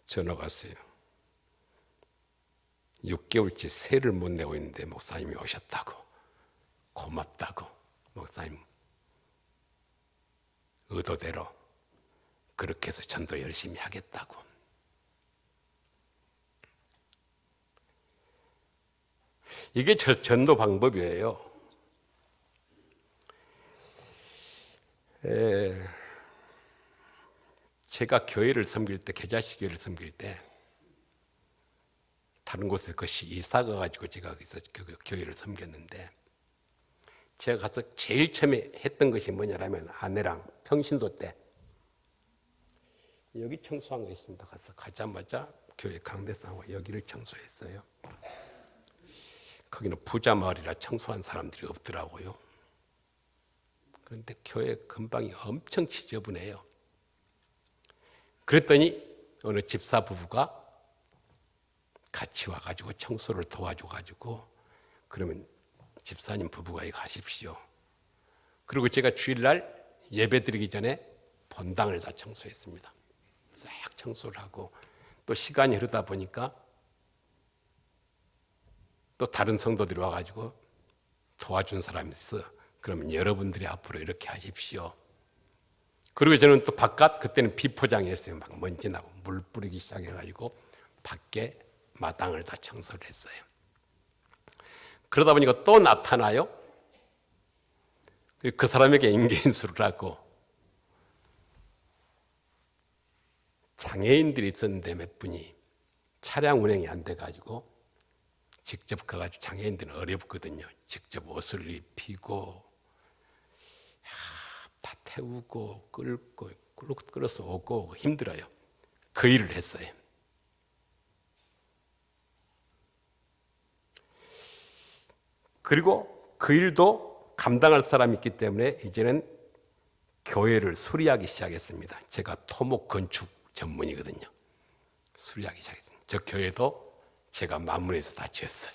전화가 왔어요. 6개월째 세를 못 내고 있는데 목사님이 오셨다고. 고맙다고. 목사님 의도대로 그렇게 해서 전도 열심히 하겠다고. 이게 전도 방법이에요. 제가 교회를 섬길 때, 계자식 교회를 섬길 때 다른 곳에 그것이 이사 가가지고 제가 거기서 그 교회를 섬겼는데 제가 가서 제일 처음에 했던 것이 뭐냐면 아내랑 평신도 때 여기 청소한 거 있습니다. 가서 가자마자 교회 강대상하고 여기를 청소했어요. 거기는 부자 마을이라 청소한 사람들이 없더라고요. 그런데 교회 근방이 엄청 지저분해요. 그랬더니 어느 집사 부부가 같이 와가지고 청소를 도와줘가지고 그러면 집사님 부부가 이거 하십시오. 그리고 제가 주일날 예배 드리기 전에 본당을 다 청소했습니다. 싹 청소를 하고 또 시간이 흐르다 보니까 또 다른 성도들이 와가지고 도와준 사람이 있어. 그러면 여러분들이 앞으로 이렇게 하십시오. 그리고 저는 또 바깥 그때는 비포장이었어요. 막 먼지 나고 물 뿌리기 시작해가지고 밖에 마당을 다 청소를 했어요. 그러다 보니까 또 나타나요. 그 사람에게 인계인수를 하고 장애인들이 있었는데 몇 분이 차량 운행이 안 돼가지고 직접 가가지고 장애인들은 어렵거든요. 직접 옷을 입히고 다 태우고 끌어서 오고 힘들어요. 그 일을 했어요. 그리고 그 일도 감당할 사람이 있기 때문에 이제는 교회를 수리하기 시작했습니다. 제가 토목 건축 전문이거든요. 수리하기 시작했습니다. 저 교회도 제가 마무리해서 다 지었어요.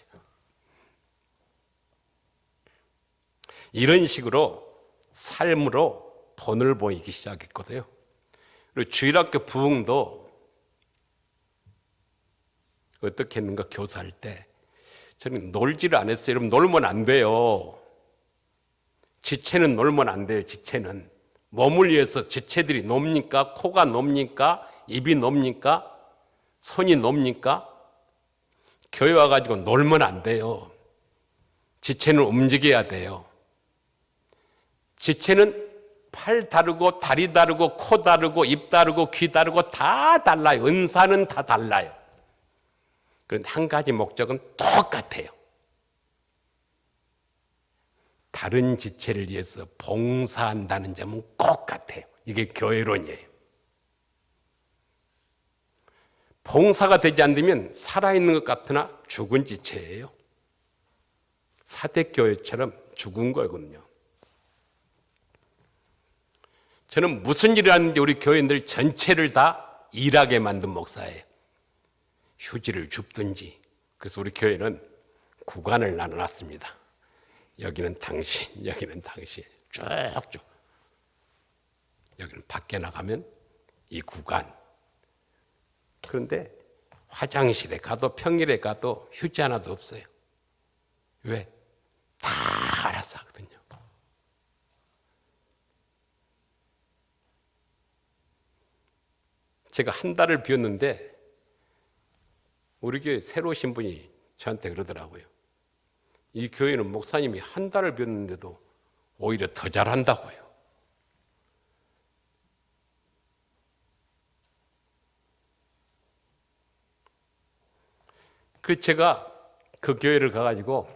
이런 식으로 삶으로 본을 보이기 시작했거든요. 그리고 주일학교 부흥도 어떻게 했는가 교사할 때 저는 놀지를 안 했어요. 여러분 놀면 안 돼요. 지체는 놀면 안 돼요. 지체는 몸을 위해서 지체들이 놉니까? 코가 놉니까? 입이 놉니까? 손이 놉니까? 교회 와가지고 놀면 안 돼요. 지체는 움직여야 돼요. 지체는 팔 다르고 다리 다르고 코 다르고 입 다르고 귀 다르고 다 달라요. 은사는 다 달라요. 그런데 한 가지 목적은 똑같아요. 다른 지체를 위해서 봉사한다는 점은 꼭 같아요. 이게 교회론이에요. 봉사가 되지 않으면 살아있는 것 같으나 죽은 지체예요. 사대교회처럼 죽은 거거든요. 저는 무슨 일을 하는지 우리 교인들 전체를 다 일하게 만든 목사예요. 휴지를 줍든지. 그래서 우리 교회는 구간을 나눠놨습니다. 여기는 당신, 여기는 당신, 쭉쭉. 여기는 밖에 나가면 이 구간. 그런데 화장실에 가도 평일에 가도 휴지 하나도 없어요. 왜? 다 알아서 하거든요. 제가 한 달을 비웠는데 우리 교회 새로 오신 분이 저한테 그러더라고요. 이 교회는 목사님이 한 달을 비웠는데도 오히려 더 잘한다고요. 그래서 제가 그 교회를 가가지고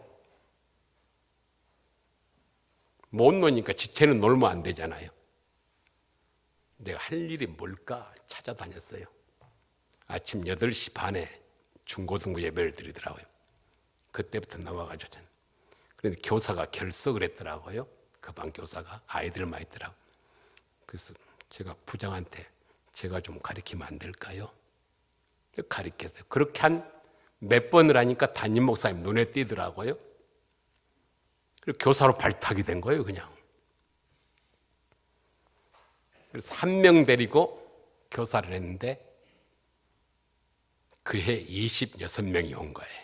못 노니까 지체는 놀면 안 되잖아요. 내가 할 일이 뭘까 찾아다녔어요. 아침 8시 반에 중고등부 예배를 드리더라고요. 그때부터 나와가지고 저는. 그런데 교사가 결석을 했더라고요. 그 반 교사가 아이들만 있더라고요. 그래서 제가 부장한테 제가 좀 가르치면 안 될까요? 가르쳤어요. 그렇게 한 몇 번을 하니까 담임 목사님 눈에 띄더라고요. 그리고 교사로 발탁이 된 거예요, 그냥. 그래서 1명 데리고 교사를 했는데 그해 26명이 온 거예요.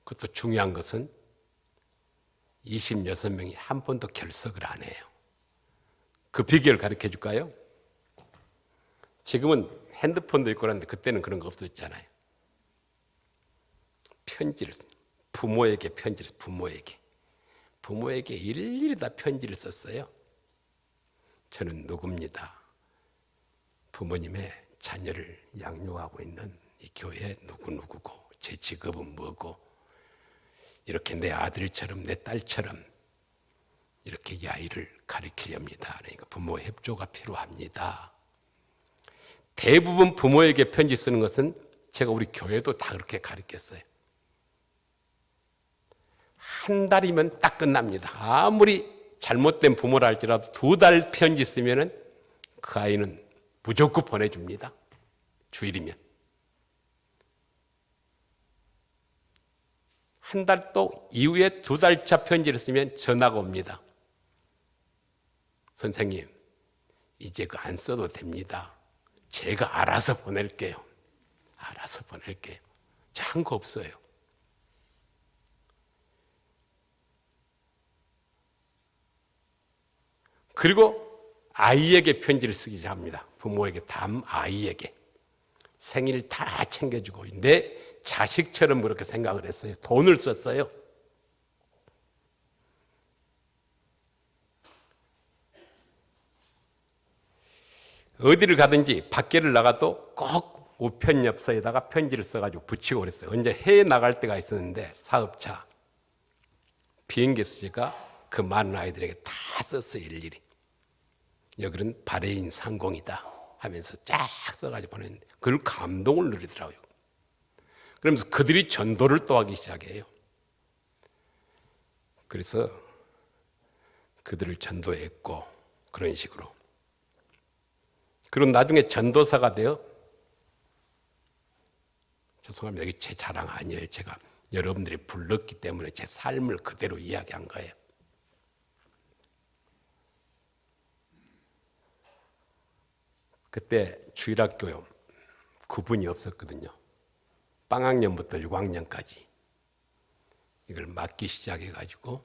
그것도 중요한 것은 26명이 한 번도 결석을 안 해요. 그 비결을 가르쳐 줄까요? 지금은 핸드폰도 있고 그런데 그때는 그런 거 없었잖아요. 편지를, 부모에게 편지를, 부모에게 일일이 다 편지를 썼어요. 저는 누굽니다. 부모님의 자녀를 양육하고 있는 이 교회 누구누구고 제 직업은 뭐고 이렇게 내 아들처럼 내 딸처럼 이렇게 이 아이를 가르치렵니다. 그러니까 부모의 협조가 필요합니다. 대부분 부모에게 편지 쓰는 것은 제가 우리 교회도 다 그렇게 가르쳤어요. 한 달이면 딱 끝납니다. 아무리 잘못된 부모라 할지라도 2달 편지 쓰면은 그 아이는 무조건 보내줍니다. 주일이면. 한 달 또 이후에 2달차 편지를 쓰면 전화가 옵니다. 선생님, 이제 그거 안 써도 됩니다. 제가 알아서 보낼게요. 알아서 보낼게요. 저 한 거 없어요. 그리고 아이에게 편지를 쓰기 시작합니다. 부모에게 아이에게. 생일 다 챙겨주고 내 자식처럼 그렇게 생각을 했어요. 돈을 썼어요. 어디를 가든지 밖에를 나가도 꼭 우편엽서에다가 편지를 써가지고 붙이고 그랬어요. 언제 해외 나갈 때가 있었는데 사업차 비행기 수지가 그 많은 아이들에게 다 썼어요. 일일이. 여기는 바레인 상공이다 하면서 쫙 써가지고 보냈는데 그걸 감동을 누리더라고요. 그러면서 그들이 전도를 또 하기 시작해요. 그래서 그들을 전도했고 그런 식으로. 그리고 나중에 전도사가 되어, 죄송합니다. 이게 제 자랑 아니에요. 제가 여러분들이 불렀기 때문에 제 삶을 그대로 이야기한 거예요. 그때 주일학교 구분이 없었거든요. 빵학년부터 6학년까지 이걸 맡기 시작해가지고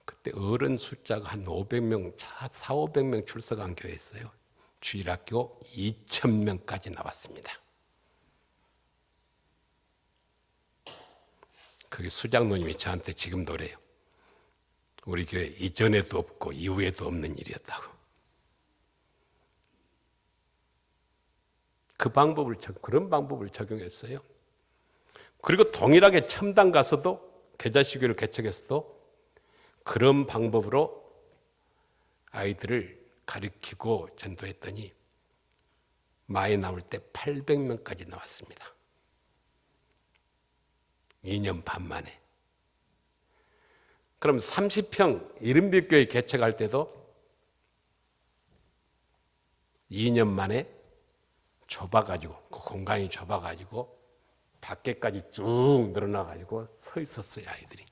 그때 어른 숫자가 한 500명, 4,500명 출석한 교회였어요. 주일학교 2,000명까지 나왔습니다. 그게 수장노님이 저한테 지금도 그래요. 우리 교회 이전에도 없고 이후에도 없는 일이었다고. 그런 방법을 적용했어요. 그리고 동일하게 첨단 가서도 계자시교를 개척했어도 그런 방법으로 아이들을 가르치고 전도했더니 많이 나올 때 800명까지 나왔습니다. 2년 반 만에. 그럼 30평 이른빛교회 개척할 때도 2년 만에 좁아가지고 그 공간이 좁아가지고 밖에까지 쭉 늘어나가지고 서 있었어요. 아이들이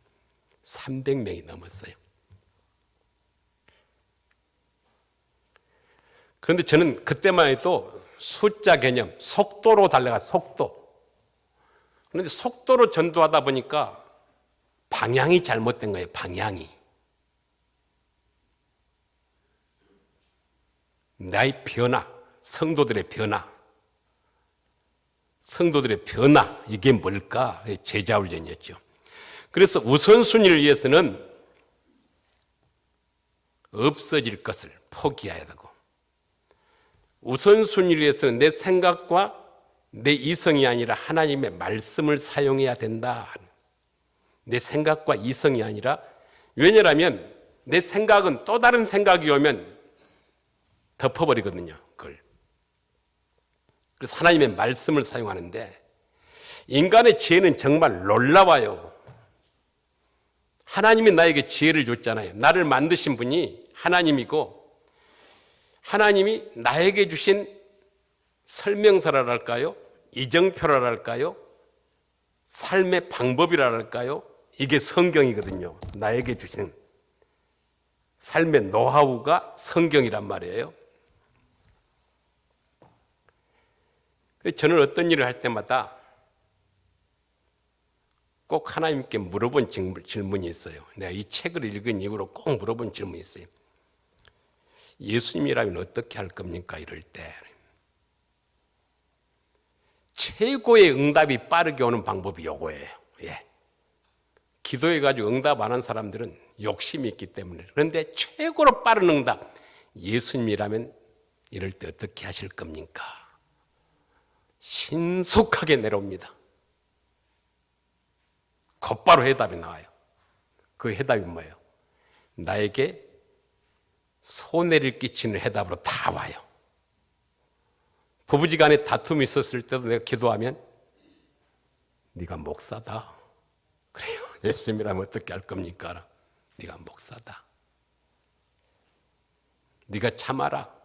300명이 넘었어요. 그런데 저는 그때만 해도 숫자 개념, 속도로 달려가 속도. 그런데 속도로 전도하다 보니까 방향이 잘못된 거예요. 방향이. 나의 변화, 성도들의 변화. 성도들의 변화, 이게 뭘까? 제자훈련이었죠. 그래서 우선순위를 위해서는 없어질 것을 포기해야 되고, 우선순위를 위해서는 내 생각과 내 이성이 아니라 하나님의 말씀을 사용해야 된다. 내 생각과 이성이 아니라, 왜냐하면 내 생각은 또 다른 생각이 오면 덮어버리거든요. 그걸. 그래서 하나님의 말씀을 사용하는데 인간의 지혜는 정말 놀라워요. 하나님이 나에게 지혜를 줬잖아요. 나를 만드신 분이 하나님이고 하나님이 나에게 주신 설명서랄까요? 이정표랄까요? 삶의 방법이랄까요? 이게 성경이거든요. 나에게 주신 삶의 노하우가 성경이란 말이에요. 저는 어떤 일을 할 때마다 꼭 하나님께 물어본 질문이 있어요. 내가 이 책을 읽은 이후로 꼭 물어본 질문이 있어요. 예수님이라면 어떻게 할 겁니까? 이럴 때 최고의 응답이 빠르게 오는 방법이 요거예요. 예. 기도해가지고 응답 안 한 사람들은 욕심이 있기 때문에. 그런데 최고로 빠른 응답, 예수님이라면 이럴 때 어떻게 하실 겁니까? 신속하게 내려옵니다. 곧바로 해답이 나와요. 그 해답이 뭐예요? 나에게 손해를 끼치는 해답으로 다 와요. 부부지간에 다툼이 있었을 때도 내가 기도하면 네가 목사다. 그래요. 예수님이라면 어떻게 할 겁니까? 네가 목사다. 네가 참아라.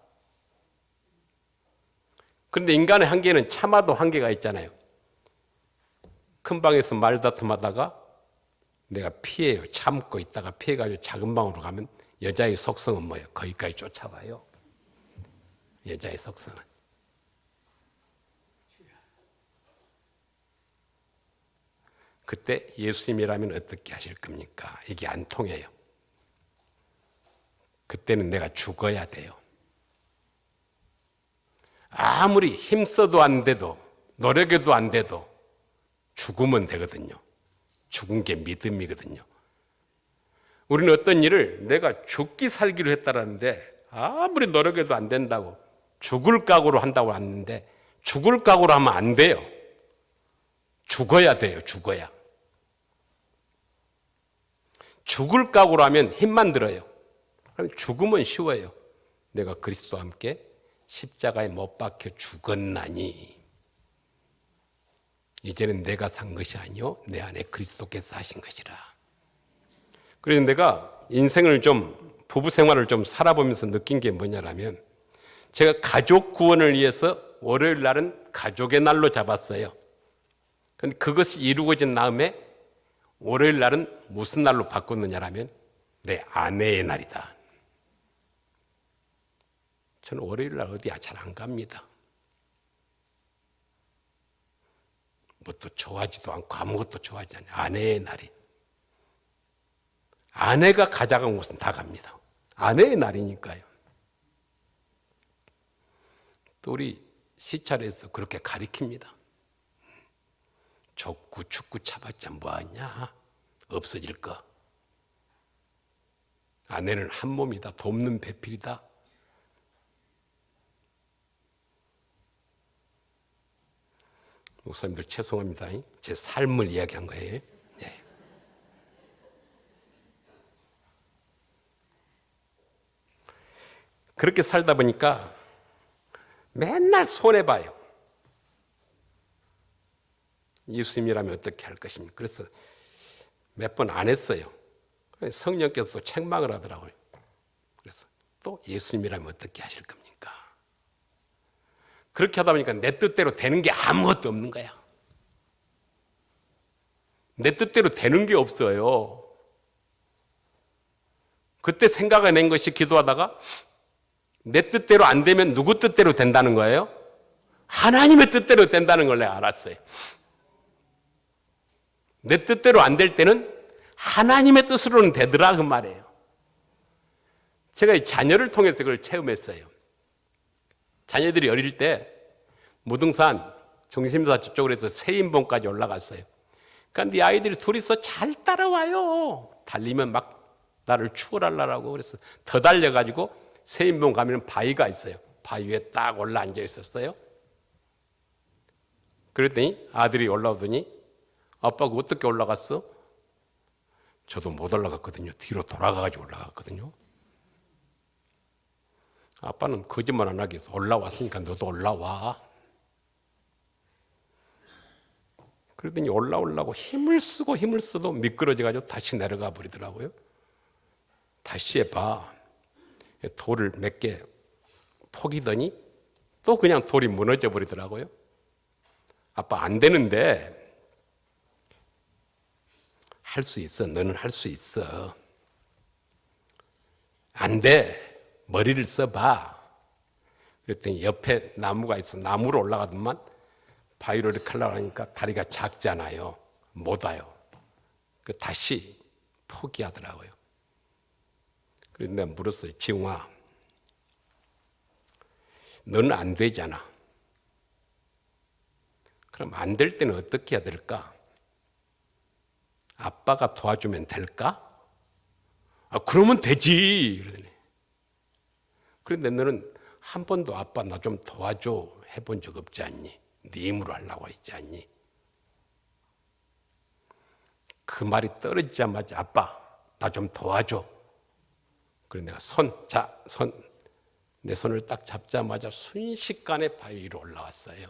그런데 인간의 한계는 참아도 한계가 있잖아요. 큰 방에서 말다툼하다가 내가 피해요. 참고 있다가 피해가지고 작은 방으로 가면 여자의 속성은 뭐예요? 거기까지 쫓아와요. 여자의 속성은. 그때 예수님이라면 어떻게 하실 겁니까? 이게 안 통해요. 그때는 내가 죽어야 돼요. 아무리 힘써도 안 돼도 노력해도 안 돼도 죽으면 되거든요. 죽은 게 믿음이거든요. 우리는 어떤 일을 내가 죽기 살기로 했다라는데 아무리 노력해도 안 된다고 죽을 각오로 한다고 하는데 죽을 각오로 하면 안 돼요. 죽어야 돼요. 죽어야. 죽을 각오로 하면 힘만 들어요. 그럼 죽으면 쉬워요. 내가 그리스도와 함께 십자가에 못 박혀 죽었나니 이제는 내가 산 것이 아니요 내 안에 그리스도께서 하신 것이라. 그래서 내가 인생을 좀 부부 생활을 좀 살아보면서 느낀 게 뭐냐면 제가 가족 구원을 위해서 월요일 날은 가족의 날로 잡았어요. 그런데 그것이 이루어진 다음에 월요일 날은 무슨 날로 바꿨느냐라면 내 아내의 날이다. 저는 월요일 날 어디 잘 안 갑니다. 뭣도 좋아하지도 않고 아무것도 좋아하지 않아요. 아내의 날이. 아내가 가져간 곳은 다 갑니다. 아내의 날이니까요. 또 우리 시찰에서 그렇게 가리킵니다. 족구, 축구 차봤자 뭐하냐? 없어질 거. 아내는 한 몸이다. 돕는 배필이다. 목사님들 죄송합니다. 제 삶을 이야기한 거예요. 네. 그렇게 살다 보니까 맨날 손해봐요. 예수님이라면 어떻게 할 것입니까? 그래서 몇 번 안 했어요. 성령께서 또 책망을 하더라고요. 그래서 또 예수님이라면 어떻게 하실 겁니까? 그렇게 하다 보니까 내 뜻대로 되는 게 아무것도 없는 거야. 내 뜻대로 되는 게 없어요. 그때 생각해낸 것이 기도하다가 내 뜻대로 안 되면 누구 뜻대로 된다는 거예요? 하나님의 뜻대로 된다는 걸 내가 알았어요. 내 뜻대로 안 될 때는 하나님의 뜻으로는 되더라 그 말이에요. 제가 자녀를 통해서 그걸 체험했어요. 자녀들이 어릴 때 무등산 중심사 쪽으로 해서 세인봉까지 올라갔어요. 그러니까 네 아이들이 둘이서 잘 따라와요. 달리면 막 나를 추월하려고 그래서 더 달려가지고 세인봉 가면 바위가 있어요. 바위 위에 딱 올라 앉아 있었어요. 그랬더니 아들이 올라오더니 아빠가 어떻게 올라갔어? 저도 못 올라갔거든요. 뒤로 돌아가가지고 올라갔거든요. 아빠는 거짓말 안 하기 위해서 올라왔으니까 너도 올라와. 그러더니 올라오려고 힘을 쓰고 힘을 써도 미끄러져가지고 다시 내려가 버리더라고요. 다시 해봐. 돌을 몇 개 포기더니 또 그냥 돌이 무너져 버리더라고요. 아빠 안 되는데 할 수 있어. 너는 할 수 있어. 안 돼. 머리를 써봐. 그랬더니 옆에 나무가 있어. 나무로 올라가더만 바위로 이렇게 하려고 하니까 다리가 작잖아요. 못 와요. 다시 포기하더라고요. 그래서 내가 물었어요. 지웅아, 너는 안 되잖아. 그럼 안 될 때는 어떻게 해야 될까? 아빠가 도와주면 될까? 그러면 되지. 그러더니. 그런데 너는 한 번도 아빠 나 좀 도와줘 해본 적 없지 않니? 네 힘으로 하려고 했지 않니? 그 말이 떨어지자마자 아빠 나 좀 도와줘. 그래서 내가 내 손을 딱 잡자마자 순식간에 바위 위로 올라왔어요.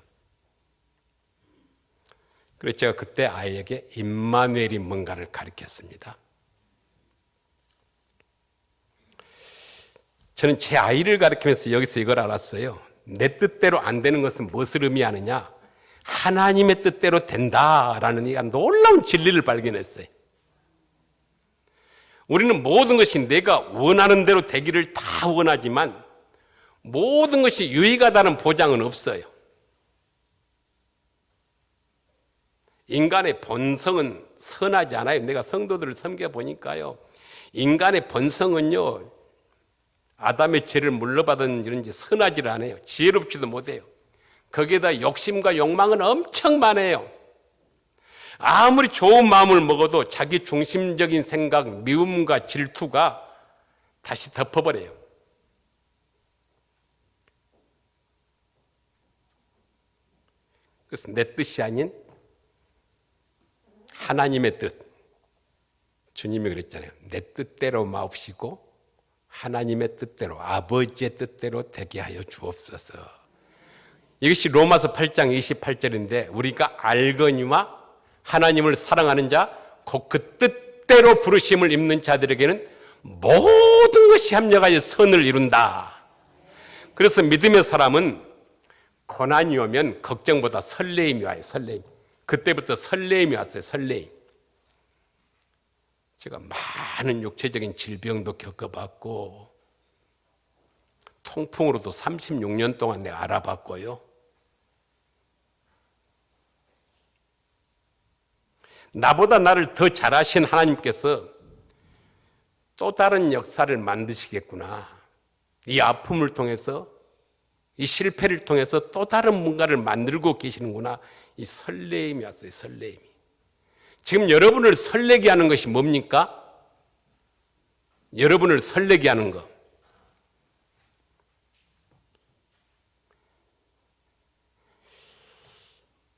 그래서 제가 그때 아이에게 임마누엘이 뭔가를 가르쳤습니다. 저는 제 아이를 가르치면서 여기서 이걸 알았어요. 내 뜻대로 안 되는 것은 무엇을 의미하느냐? 하나님의 뜻대로 된다라는 이 놀라운 진리를 발견했어요. 우리는 모든 것이 내가 원하는 대로 되기를 다 원하지만 모든 것이 유익하다는 보장은 없어요. 인간의 본성은 선하지 않아요. 내가 성도들을 섬겨보니까요. 인간의 본성은요. 아담의 죄를 물러받은 이런지 선하지를 않아요. 지혜롭지도 못해요. 거기에다 욕심과 욕망은 엄청 많아요. 아무리 좋은 마음을 먹어도 자기 중심적인 생각, 미움과 질투가 다시 덮어버려요. 그래서 내 뜻이 아닌 하나님의 뜻. 주님이 그랬잖아요. 내 뜻대로 마옵시고 하나님의 뜻대로, 아버지의 뜻대로 되게 하여 주옵소서. 이것이 로마서 8장 28절인데 우리가 알거니와 하나님을 사랑하는 자, 곧 그 뜻대로 부르심을 입는 자들에게는 모든 것이 합력하여 선을 이룬다. 그래서 믿음의 사람은 고난이 오면 걱정보다 설레임이 와요. 설레임. 그때부터 설레임이 왔어요. 설레임. 제가 많은 육체적인 질병도 겪어봤고 통풍으로도 36년 동안 내가 알아봤고요. 나보다 나를 더 잘하신 하나님께서 또 다른 역사를 만드시겠구나. 이 아픔을 통해서, 이 실패를 통해서 또 다른 뭔가를 만들고 계시는구나. 이 설레임이 왔어요. 설레임이. 지금 여러분을 설레게 하는 것이 뭡니까? 여러분을 설레게 하는 것.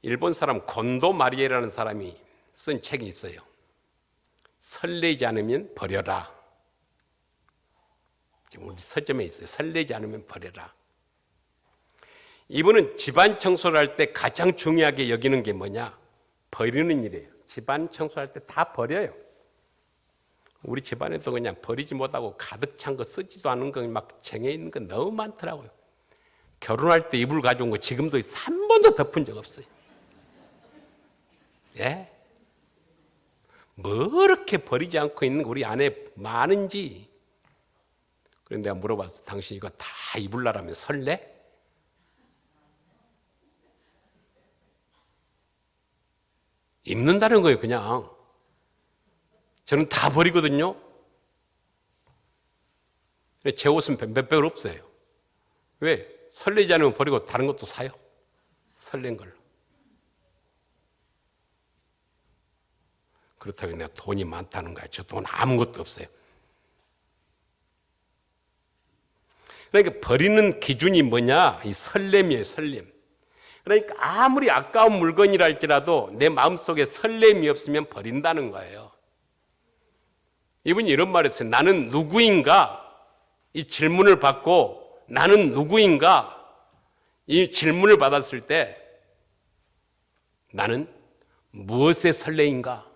일본 사람 곤도 마리에라는 사람이 쓴 책이 있어요. 설레지 않으면 버려라. 지금 우리 서점에 있어요. 설레지 않으면 버려라. 이분은 집안 청소를 할 때 가장 중요하게 여기는 게 뭐냐? 버리는 일이에요. 집안 청소할 때 다 버려요. 우리 집안에도 그냥 버리지 못하고 가득 찬 거, 쓰지도 않은 거 막 쟁여 있는 거 너무 많더라고요. 결혼할 때 이불 가져온 거 지금도 한 번도 덮은 적 없어요. 예? 뭐 이렇게 버리지 않고 있는 거 우리 안에 많은지. 그런데 내가 물어봤어. 당신 이거 다 입을라라면 설레? 입는다는 거예요, 그냥. 저는 다 버리거든요. 제 옷은 몇 배울 없어요. 왜? 설레지 않으면 버리고 다른 것도 사요. 설렌 걸로. 그렇다고 내가 돈이 많다는 거야. 저 돈 아무것도 없어요. 그러니까 버리는 기준이 뭐냐? 이 설렘이에요, 설렘. 그러니까 아무리 아까운 물건이라 할지라도 내 마음속에 설렘이 없으면 버린다는 거예요. 이분이 이런 말을 했어요. 나는 누구인가? 이 질문을 받고 나는 누구인가? 이 질문을 받았을 때 나는 무엇에 설레인가?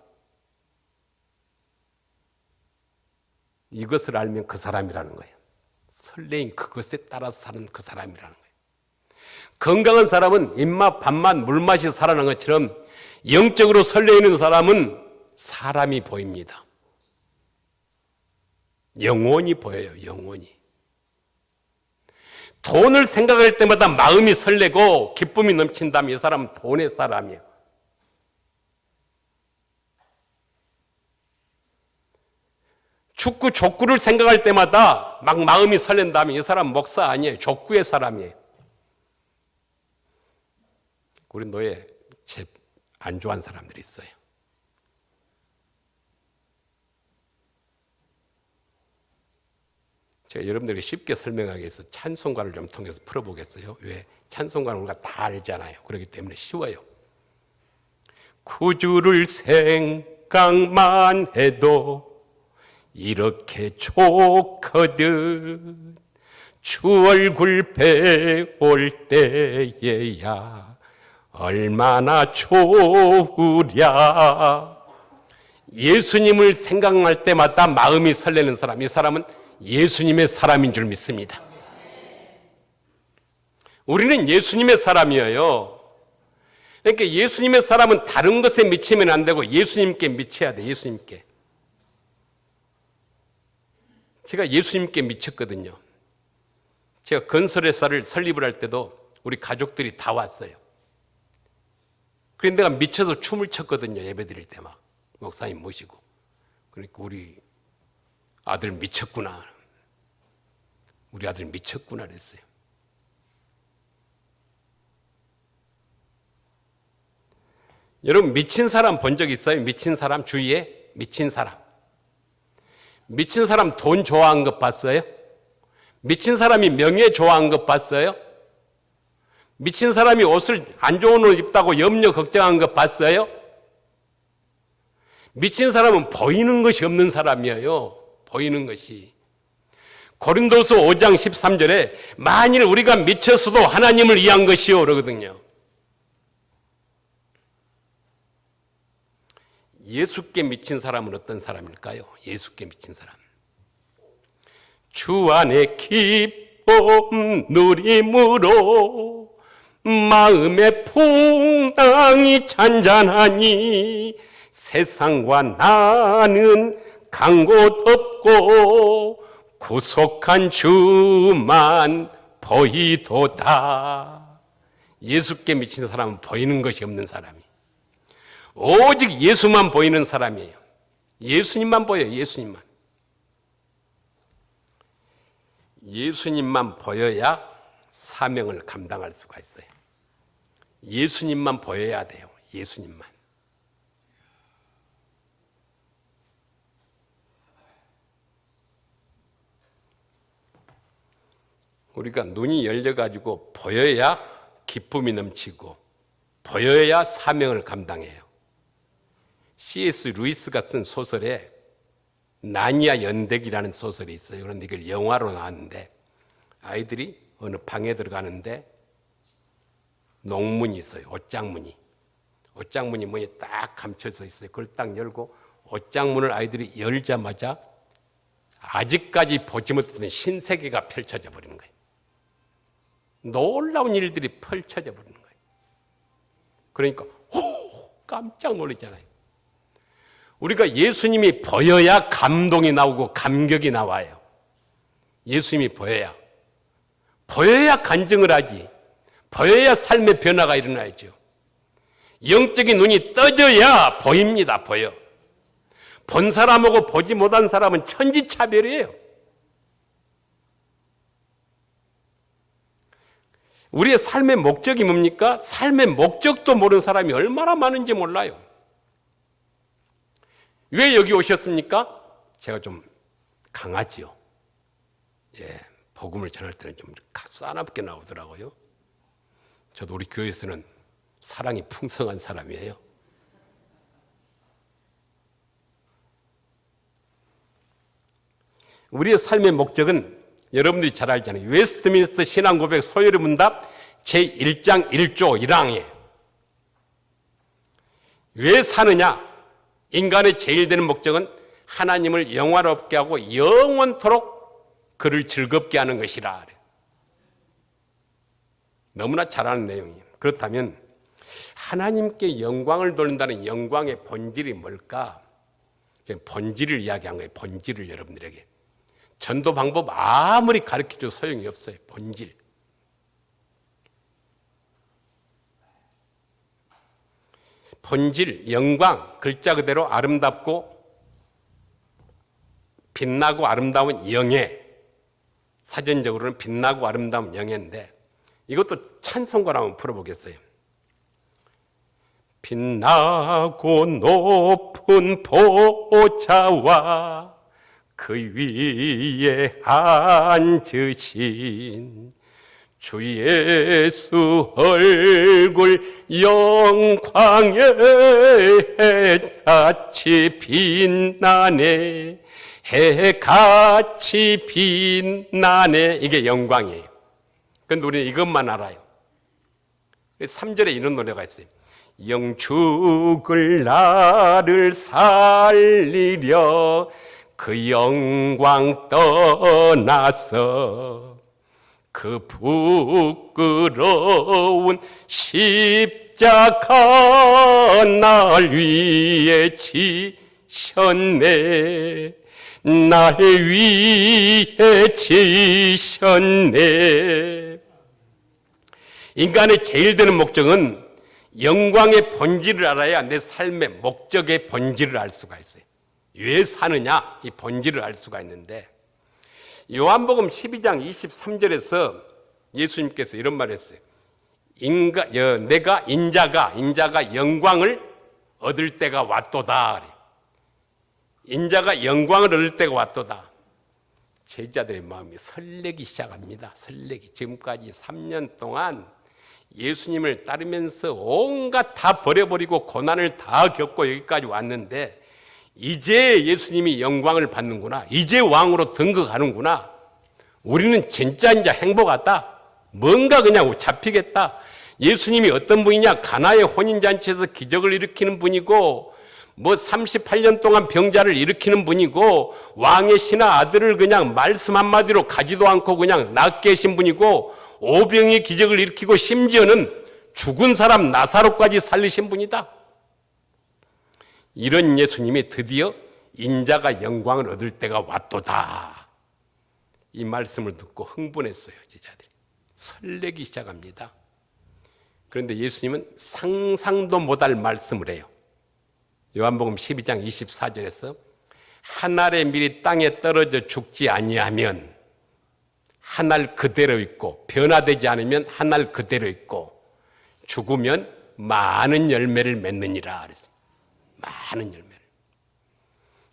이것을 알면 그 사람이라는 거예요. 설레임 그것에 따라서 사는 그 사람이라는 거예요. 건강한 사람은 입맛, 밥맛, 물맛이 살아난 것처럼 영적으로 설레이는 사람은 사람이 보입니다. 영원히 보여요. 영원히. 돈을 생각할 때마다 마음이 설레고 기쁨이 넘친다면 이 사람은 돈의 사람이에요. 축구, 족구를 생각할 때마다 막 마음이 설렌다면 이 사람은 목사 아니에요. 족구의 사람이에요. 우리 노예 안 좋아하는 사람들이 있어요. 제가 여러분들에게 쉽게 설명하기 위해서 찬송가를 좀 통해서 풀어보겠어요. 왜? 찬송가는 우리가 다 알잖아요. 그렇기 때문에 쉬워요. 구주를 생각만 해도 이렇게 좋거든. 주 얼굴 배울 때에야 얼마나 좋으랴. 예수님을 생각할 때마다 마음이 설레는 사람, 이 사람은 예수님의 사람인 줄 믿습니다. 우리는 예수님의 사람이에요. 그러니까 예수님의 사람은 다른 것에 미치면 안 되고 예수님께 미쳐야 돼. 예수님께. 제가 예수님께 미쳤거든요. 제가 건설회사를 설립을 할 때도 우리 가족들이 다 왔어요. 그런데 내가 미쳐서 춤을 췄거든요. 예배 드릴 때 막 목사님 모시고. 그러니까 우리 아들 미쳤구나. 우리 아들 미쳤구나 그랬어요. 여러분 미친 사람 본 적 있어요? 미친 사람 주위에 미친 사람. 미친 사람 돈 좋아하는 것 봤어요? 미친 사람이 명예 좋아하는 것 봤어요? 미친 사람이 옷을 안 좋은 옷 입다고 염려 걱정한 것 봤어요? 미친 사람은 보이는 것이 없는 사람이에요. 보이는 것이. 고린도서 5장 13절에 만일 우리가 미쳤어도 하나님을 위한 것이요 그러거든요. 예수께 미친 사람은 어떤 사람일까요? 예수께 미친 사람. 주 안에 기쁨 누림으로 마음의 풍랑이 잔잔하니 세상과 나는 간 곳 없고 구속한 주만 보이도다. 예수께 미친 사람은 보이는 것이 없는 사람이에요. 오직 예수만 보이는 사람이에요. 예수님만 보여요. 예수님만. 예수님만 보여야 사명을 감당할 수가 있어요. 예수님만 보여야 돼요. 예수님만. 우리가 눈이 열려가지고 보여야 기쁨이 넘치고 보여야 사명을 감당해요. C.S. 루이스가 쓴 소설에 나니아 연대기라는 소설이 있어요. 그런데 이걸 영화로 나왔는데 아이들이 어느 방에 들어가는데 농문이 있어요. 옷장문이. 옷장문이 문이 딱 감춰져 있어요. 그걸 딱 열고 옷장문을 아이들이 열자마자 아직까지 보지 못했던 신세계가 펼쳐져 버리는 거예요. 놀라운 일들이 펼쳐져 버리는 거예요. 그러니까 깜짝 놀라잖아요. 우리가 예수님이 보여야 감동이 나오고 감격이 나와요. 예수님이 보여야 간증을 하지. 보여야 삶의 변화가 일어나야죠. 영적인 눈이 떠져야 보입니다. 보여. 본 사람하고 보지 못한 사람은 천지차별이에요. 우리의 삶의 목적이 뭡니까? 삶의 목적도 모르는 사람이 얼마나 많은지 몰라요. 왜 여기 오셨습니까? 제가 좀 강하지요. 복음을 전할 때는 좀 싸납게 나오더라고요. 저도 우리 교회에서는 사랑이 풍성한 사람이에요. 우리의 삶의 목적은 여러분들이 잘 알잖아요. 웨스트민스터 신앙고백 소요리 문답 제1장 1조 1항에 왜 사느냐? 인간의 제일 되는 목적은 하나님을 영화롭게 하고 영원토록 그를 즐겁게 하는 것이라. 너무나 잘 아는 내용이에요. 그렇다면 하나님께 영광을 돌린다는 영광의 본질이 뭘까? 본질을 이야기한 거예요. 본질을 여러분들에게. 전도 방법 아무리 가르쳐도 소용이 없어요. 본질. 본질, 영광, 글자 그대로 아름답고 빛나고 아름다운 영예. 사전적으로는 빛나고 아름다운 영예인데 이것도 찬송가로 한번 풀어보겠어요. 빛나고 높은 보좌와 그 위에 앉으신 주 예수 얼굴 영광에 해같이 빛나네. 해같이 빛나네. 이게 영광이에요. 그런데 우리는 이것만 알아요. 3절에 이런 노래가 있어요. 영축을 나를 살리려 그 영광 떠나서 그 부끄러운 십자가 날 위에 지셨네. 날 위에 지셨네. 인간의 제일 되는 목적은 영광의 본질을 알아야 내 삶의 목적의 본질을 알 수가 있어요. 왜 사느냐? 이 본질을 알 수가 있는데 요한복음 12장 23절에서 예수님께서 이런 말을 했어요. 내가 인자가 영광을 얻을 때가 왔도다. 인자가 영광을 얻을 때가 왔도다. 제자들의 마음이 설레기 시작합니다. 설레기. 지금까지 3년 동안 예수님을 따르면서 온갖 다 버려버리고 고난을 다 겪고 여기까지 왔는데 이제 예수님이 영광을 받는구나. 이제 왕으로 등극하는구나. 우리는 진짜 이제 행복하다. 뭔가 그냥 잡히겠다. 예수님이 어떤 분이냐? 가나의 혼인잔치에서 기적을 일으키는 분이고 뭐 38년 동안 병자를 일으키는 분이고 왕의 신하 아들을 그냥 말씀 한마디로 가지도 않고 그냥 낫게 하신 분이고 오병의 기적을 일으키고 심지어는 죽은 사람 나사로까지 살리신 분이다. 이런 예수님이 드디어 인자가 영광을 얻을 때가 왔도다. 이 말씀을 듣고 흥분했어요. 제자들이 설레기 시작합니다. 그런데 예수님은 상상도 못할 말씀을 해요. 요한복음 12장 24절에서 한 알의 밀이 땅에 떨어져 죽지 아니하면 한 알 그대로 있고 변화되지 않으면 한 알 그대로 있고 죽으면 많은 열매를 맺느니라 그랬어요. 많은 열매를.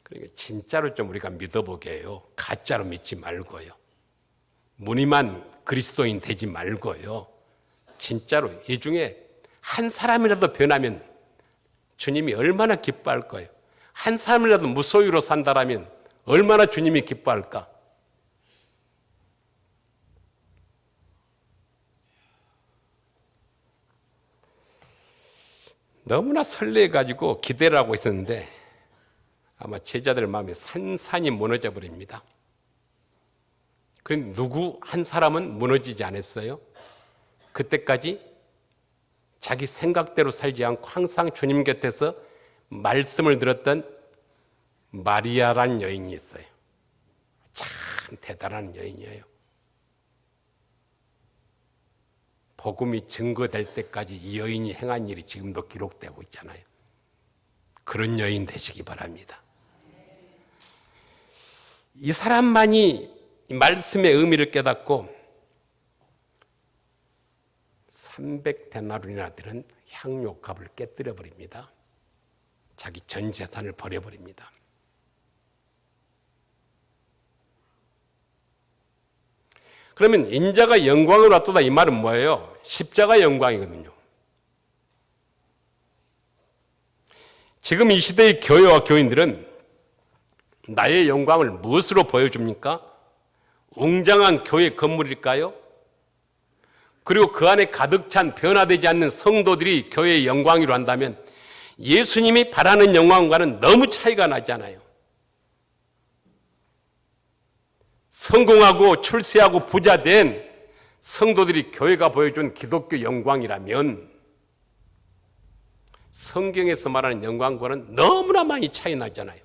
그러니까 진짜로 좀 우리가 믿어보게 해요. 가짜로 믿지 말고요. 무늬만 그리스도인 되지 말고요. 진짜로 이 중에 한 사람이라도 변하면 주님이 얼마나 기뻐할 거예요. 한 사람이라도 무소유로 산다라면 얼마나 주님이 기뻐할까. 너무나 설레가지고 기대를 하고 있었는데 아마 제자들 마음에 산산이 무너져 버립니다. 그런데 누구 한 사람은 무너지지 않았어요. 그때까지 자기 생각대로 살지 않고 항상 주님 곁에서 말씀을 들었던 마리아란 여인이 있어요. 참 대단한 여인이에요. 복음이 증거될 때까지 이 여인이 행한 일이 지금도 기록되고 있잖아요. 그런 여인 되시기 바랍니다. 이 사람만이 이 말씀의 의미를 깨닫고 300데나리온이나 되는 향료값을 깨뜨려 버립니다. 자기 전 재산을 버려버립니다. 그러면 인자가 영광을 왔도다 이 말은 뭐예요? 십자가 영광이거든요. 지금 이 시대의 교회와 교인들은 나의 영광을 무엇으로 보여줍니까? 웅장한 교회 건물일까요? 그리고 그 안에 가득 찬 변화되지 않는 성도들이 교회의 영광이로 한다면 예수님이 바라는 영광과는 너무 차이가 나잖아요. 성공하고 출세하고 부자된 성도들이 교회가 보여준 기독교 영광이라면 성경에서 말하는 영광과는 너무나 많이 차이 나잖아요.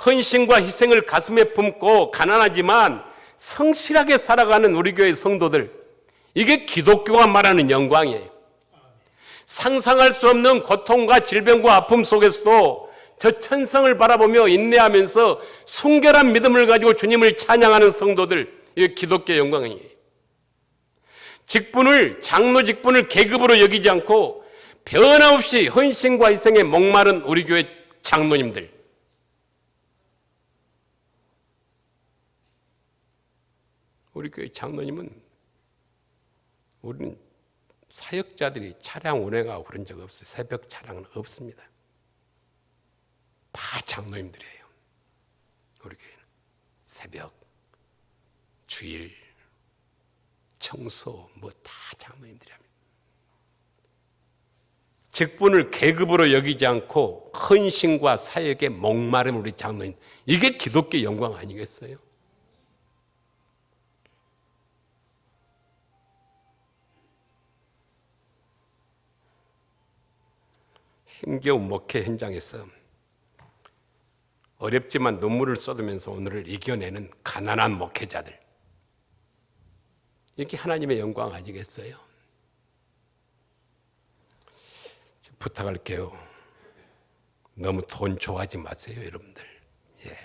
헌신과 희생을 가슴에 품고 가난하지만 성실하게 살아가는 우리 교회 성도들, 이게 기독교가 말하는 영광이에요. 상상할 수 없는 고통과 질병과 아픔 속에서도 저 천성을 바라보며 인내하면서 순결한 믿음을 가지고 주님을 찬양하는 성도들, 이게 기독교 영광이에요. 직분을, 장로 직분을 계급으로 여기지 않고 변함없이 헌신과 희생에 목마른 우리 교회 장로님들, 우리 교회 장로님은 우리는 사역자들이 차량 운행하고 그런 적 없어요. 새벽 차량은 없습니다. 다 장로님들이에요. 우리 교회는 새벽, 주일, 청소 뭐 다 장로님들이 합니다. 직분을 계급으로 여기지 않고 헌신과 사역에 목마른 우리 장로님, 이게 기독교 영광 아니겠어요? 힘겨운 목회 현장에서 어렵지만 눈물을 쏟으면서 오늘을 이겨내는 가난한 목회자들, 이게 하나님의 영광 아니겠어요? 부탁할게요. 너무 돈 좋아하지 마세요, 여러분들. 예.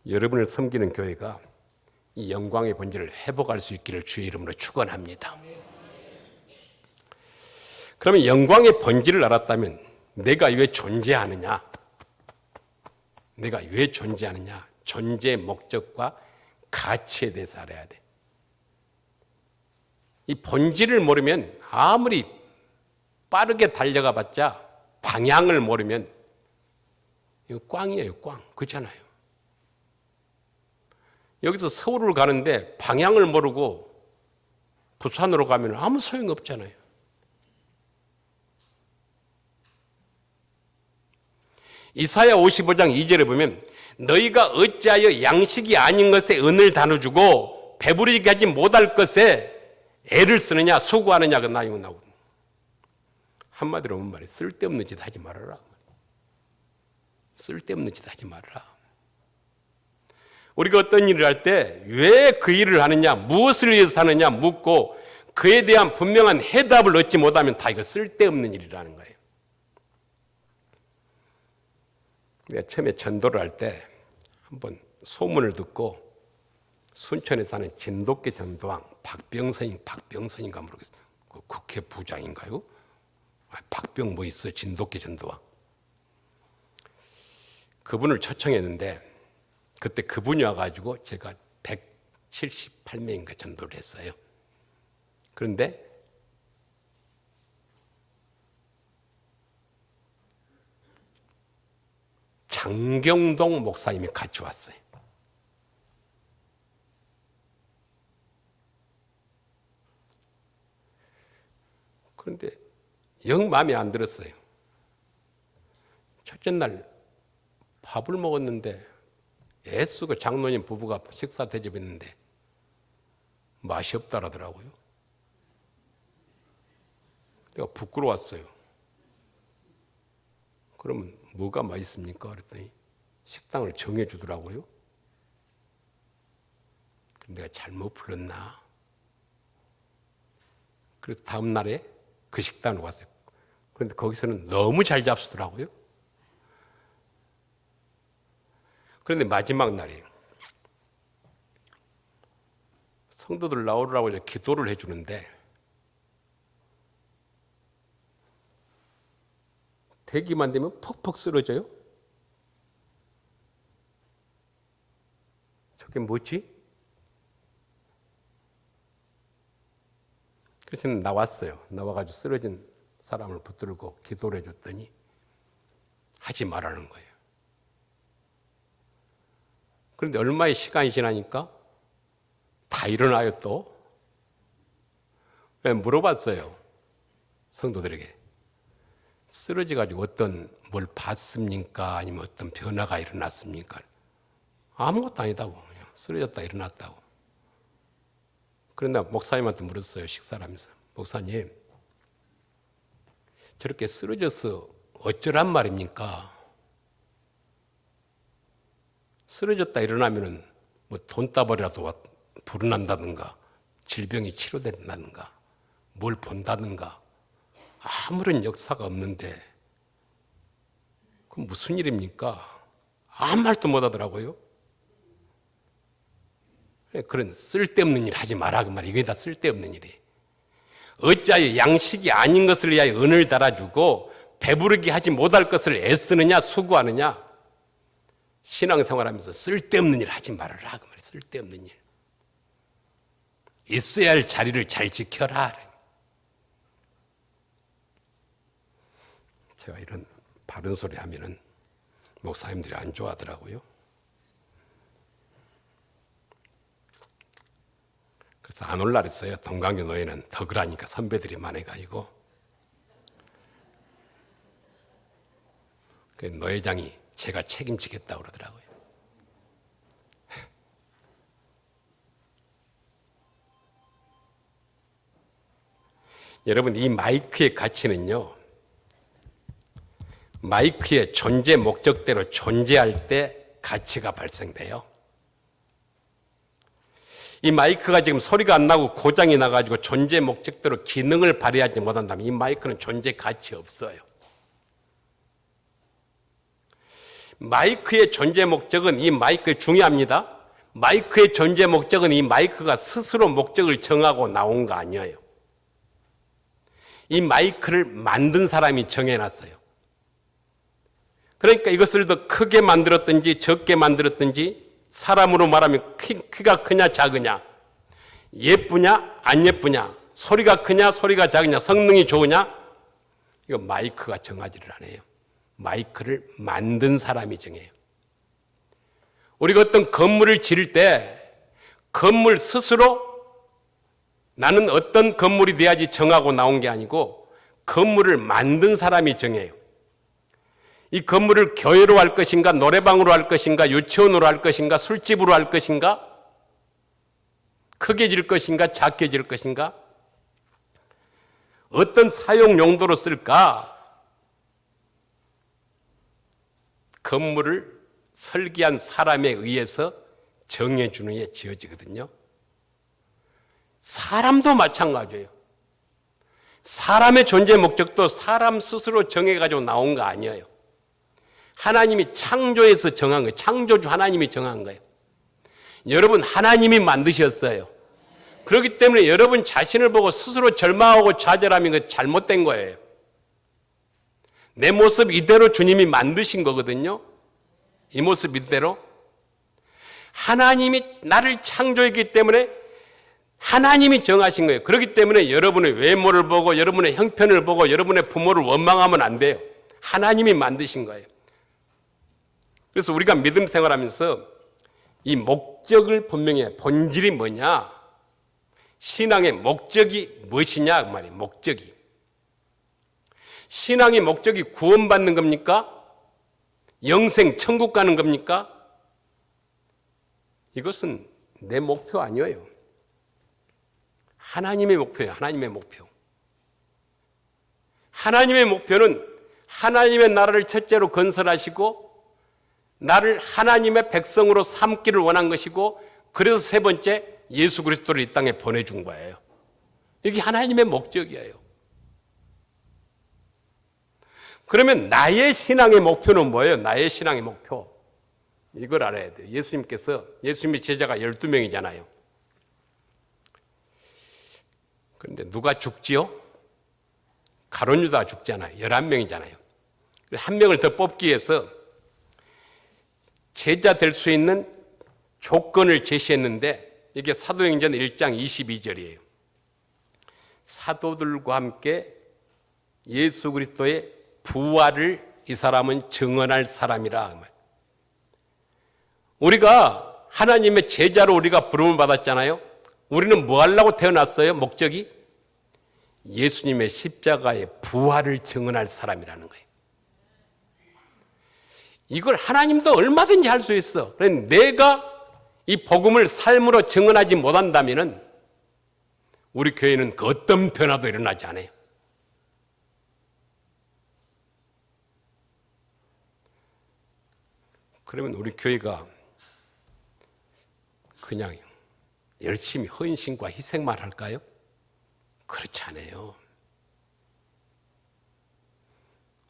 여러분을 섬기는 교회가 이 영광의 본질을 회복할 수 있기를 주의 이름으로 축원합니다. 그러면 영광의 본질을 알았다면 내가 왜 존재하느냐? 내가 왜 존재하느냐? 존재의 목적과 가치에 대해서 알아야 돼. 이 본질을 모르면 아무리 빠르게 달려가 봤자 방향을 모르면 이거 꽝이에요, 꽝. 그렇잖아요. 여기서 서울을 가는데 방향을 모르고 부산으로 가면 아무 소용이 없잖아요. 이사야 55장 2절에 보면 너희가 어찌하여 양식이 아닌 것에 은을 나눠주고 배부르게 하지 못할 것에 애를 쓰느냐 수고하느냐가 나오거든요. 한마디로 하면 말이에요. 쓸데없는 짓 하지 말아라. 쓸데없는 짓 하지 말아라. 우리가 어떤 일을 할 때 왜 그 일을 하느냐, 무엇을 위해서 하느냐 묻고 그에 대한 분명한 해답을 얻지 못하면 다 이거 쓸데없는 일이라는 거예요. 내가 처음에 전도를 할 때 한번 소문을 듣고 순천에 사는 진돗개 전도왕 박병선인가 모르겠어요. 그 국회 부장인가요? 박병 뭐 있어요? 진돗개 전도왕. 그분을 초청했는데 그때 그분이 와가지고 제가 178명인가 전도를 했어요. 그런데 장경동 목사님이 같이 왔어요. 그런데 영 마음에 안 들었어요. 첫째 날 밥을 먹었는데 애쓰고 장로님 부부가 식사 대접했는데 맛이 없다라더라고요. 내가 부끄러웠어요. 그러면 뭐가 맛있습니까? 그랬더니 식당을 정해주더라고요. 내가 잘못 불렀나? 그래서 다음 날에 그 식당으로 갔어요. 그런데 거기서는 너무 잘 잡수더라고요. 그런데 마지막 날이에요. 성도들 나오라고 이제 기도를 해주는데 대기만 되면 퍽퍽 쓰러져요. 저게 뭐지? 그래서 나왔어요. 나와가지고 쓰러진 사람을 붙들고 기도를 해줬더니 하지 말라는 거예요. 그런데 얼마의 시간이 지나니까 다 일어나요 또. 물어봤어요. 성도들에게. 쓰러져가지고 뭘 봤습니까? 아니면 어떤 변화가 일어났습니까? 아무것도 아니다고. 그냥 쓰러졌다 일어났다고. 그런데 목사님한테 물었어요. 식사를 하면서. 목사님, 저렇게 쓰러져서 어쩌란 말입니까? 쓰러졌다 일어나면은 뭐 돈다발이라도 불어난다든가 질병이 치료된다든가 뭘 본다든가 아무런 역사가 없는데 그건 무슨 일입니까? 아무 말도 못 하더라고요. 그런 쓸데없는 일 하지 마라 그 말이에요. 이게 다 쓸데없는 일이에요. 어찌하여 양식이 아닌 것을 위하여 은을 달아주고 배부르게 하지 못할 것을 애쓰느냐 수고하느냐. 신앙생활하면서 쓸데없는 일 하지 말아라 그 말이에요. 쓸데없는 일. 있어야 할 자리를 잘 지켜라. 제가 이런 바른 소리 하면은 목사님들이 안 좋아하더라고요. 그래서 안 올라 그랬어요. 동강교 노예는 더 그러니까 선배들이 많아가지고. 그 노회장이 제가 책임지겠다고 그러더라고요. 여러분, 이 마이크의 가치는요, 마이크의 존재 목적대로 존재할 때 가치가 발생돼요. 이 마이크가 지금 소리가 안 나고 고장이 나가지고 존재 목적대로 기능을 발휘하지 못한다면 이 마이크는 존재 가치 없어요. 마이크의 존재 목적은 이 마이크에 중요합니다. 마이크의 존재 목적은 이 마이크가 스스로 목적을 정하고 나온 거 아니에요. 이 마이크를 만든 사람이 정해놨어요. 그러니까 이것을 더 크게 만들었든지 적게 만들었든지 사람으로 말하면 키가 크냐 작으냐, 예쁘냐 안 예쁘냐, 소리가 크냐 소리가 작으냐, 성능이 좋으냐, 이거 마이크가 정하지를 않아요. 마이크를 만든 사람이 정해요. 우리가 어떤 건물을 지을 때 건물 스스로 나는 어떤 건물이 돼야지 정하고 나온 게 아니고 건물을 만든 사람이 정해요. 이 건물을 교회로 할 것인가, 노래방으로 할 것인가, 유치원으로 할 것인가, 술집으로 할 것인가, 크게 질 것인가, 작게 질 것인가, 어떤 사용 용도로 쓸까, 건물을 설계한 사람에 의해서 정해주는 게 지어지거든요. 사람도 마찬가지예요. 사람의 존재 목적도 사람 스스로 정해가지고 나온 거 아니에요. 하나님이 창조해서 정한 거예요. 창조주 하나님이 정한 거예요. 여러분 하나님이 만드셨어요. 그렇기 때문에 여러분 자신을 보고 스스로 절망하고 좌절하면 그 잘못된 거예요. 내 모습 이대로 주님이 만드신 거거든요. 이 모습 이대로. 하나님이 나를 창조했기 때문에 하나님이 정하신 거예요. 그렇기 때문에 여러분의 외모를 보고 여러분의 형편을 보고 여러분의 부모를 원망하면 안 돼요. 하나님이 만드신 거예요. 그래서 우리가 믿음 생활하면서 이 목적을 분명히 해요. 본질이 뭐냐? 신앙의 목적이 무엇이냐? 그 말이에요. 목적이. 신앙의 목적이 구원받는 겁니까? 영생, 천국 가는 겁니까? 이것은 내 목표 아니에요. 하나님의 목표예요. 하나님의 목표. 하나님의 목표는 하나님의 나라를 첫째로 건설하시고 나를 하나님의 백성으로 삼기를 원한 것이고 그래서 세 번째 예수 그리스도를 이 땅에 보내준 거예요. 이게 하나님의 목적이에요. 그러면 나의 신앙의 목표는 뭐예요? 나의 신앙의 목표. 이걸 알아야 돼요. 예수님의 제자가 12명이잖아요. 그런데 누가 죽지요? 가룟 유다가 죽잖아요. 11명이잖아요. 한 명을 더 뽑기 위해서 제자 될 수 있는 조건을 제시했는데 이게 사도행전 1장 22절이에요. 사도들과 함께 예수 그리스도의 부활을 이 사람은 증언할 사람이라. 우리가 하나님의 제자로 우리가 부름을 받았잖아요. 우리는 뭐 하려고 태어났어요? 목적이? 예수님의 십자가의 부활을 증언할 사람이라는 거예요. 이걸 하나님도 얼마든지 할 수 있어. 그런데 내가 이 복음을 삶으로 증언하지 못한다면 우리 교회는 그 어떤 변화도 일어나지 않아요. 그러면 우리 교회가 그냥 열심히 헌신과 희생만 할까요? 그렇지 않아요.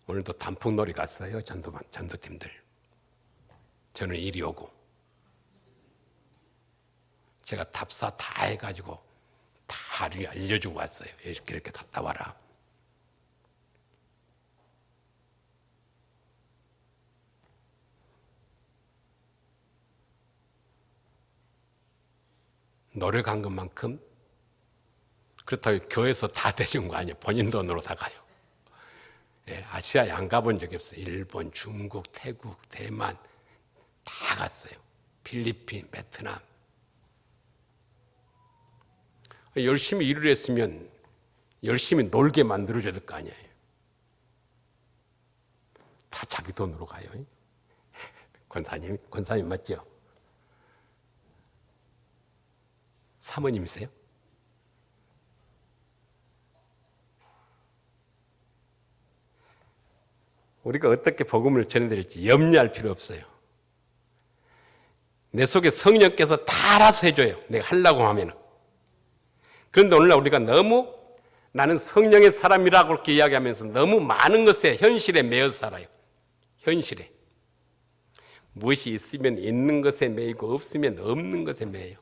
오늘도 단풍놀이 갔어요. 전도팀들. 저는 이리 오고 제가 답사 다 해가지고 다 알려주고 왔어요. 이렇게 갔다 와라. 노력한 것만큼 그렇다고 교회에서 다 되는 거 아니에요. 본인 돈으로 다 가요. 예, 아시아에 안 가본 적이 없어요. 일본, 중국, 태국, 대만 다 갔어요. 필리핀, 베트남. 열심히 일을 했으면 열심히 놀게 만들어줘야 될 거 아니에요. 다 자기 돈으로 가요. 권사님 맞죠? 사모님이세요? 우리가 어떻게 복음을 전해드릴지 염려할 필요 없어요. 내 속에 성령께서 다 알아서 해줘요. 내가 하려고 하면은. 그런데 오늘날 우리가 너무 나는 성령의 사람이라고 그렇게 이야기하면서 너무 많은 것에 현실에 매여 살아요. 현실에. 무엇이 있으면 있는 것에 매이고 없으면 없는 것에 매여요.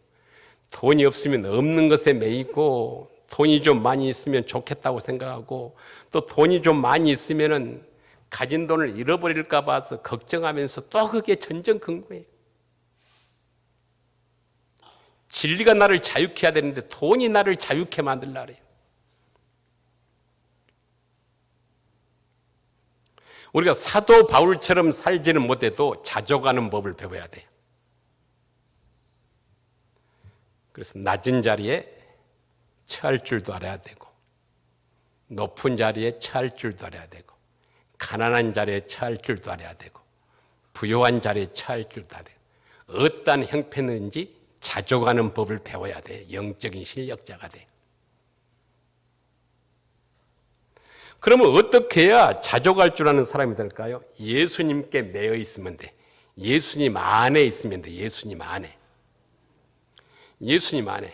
돈이 없으면 없는 것에 매이고 돈이 좀 많이 있으면 좋겠다고 생각하고 또 돈이 좀 많이 있으면은 가진 돈을 잃어버릴까 봐서 걱정하면서 또 그게 전전긍긍이에요. 진리가 나를 자유케 해야 되는데 돈이 나를 자유케 만들라 그래요. 우리가 사도 바울처럼 살지는 못해도 자족하는 법을 배워야 돼요. 그래서 낮은 자리에 처할 줄도 알아야 되고 높은 자리에 처할 줄도 알아야 되고 가난한 자리에 처할 줄도 알아야 되고 부요한 자리에 처할 줄도 알아야 되고 어떠한 형편인지 자족하는 법을 배워야 돼. 영적인 실력자가 돼. 그러면 어떻게 해야 자족할 줄 아는 사람이 될까요? 예수님께 매여 있으면 돼. 예수님 안에 있으면 돼. 예수님 안에. 예수님 안에.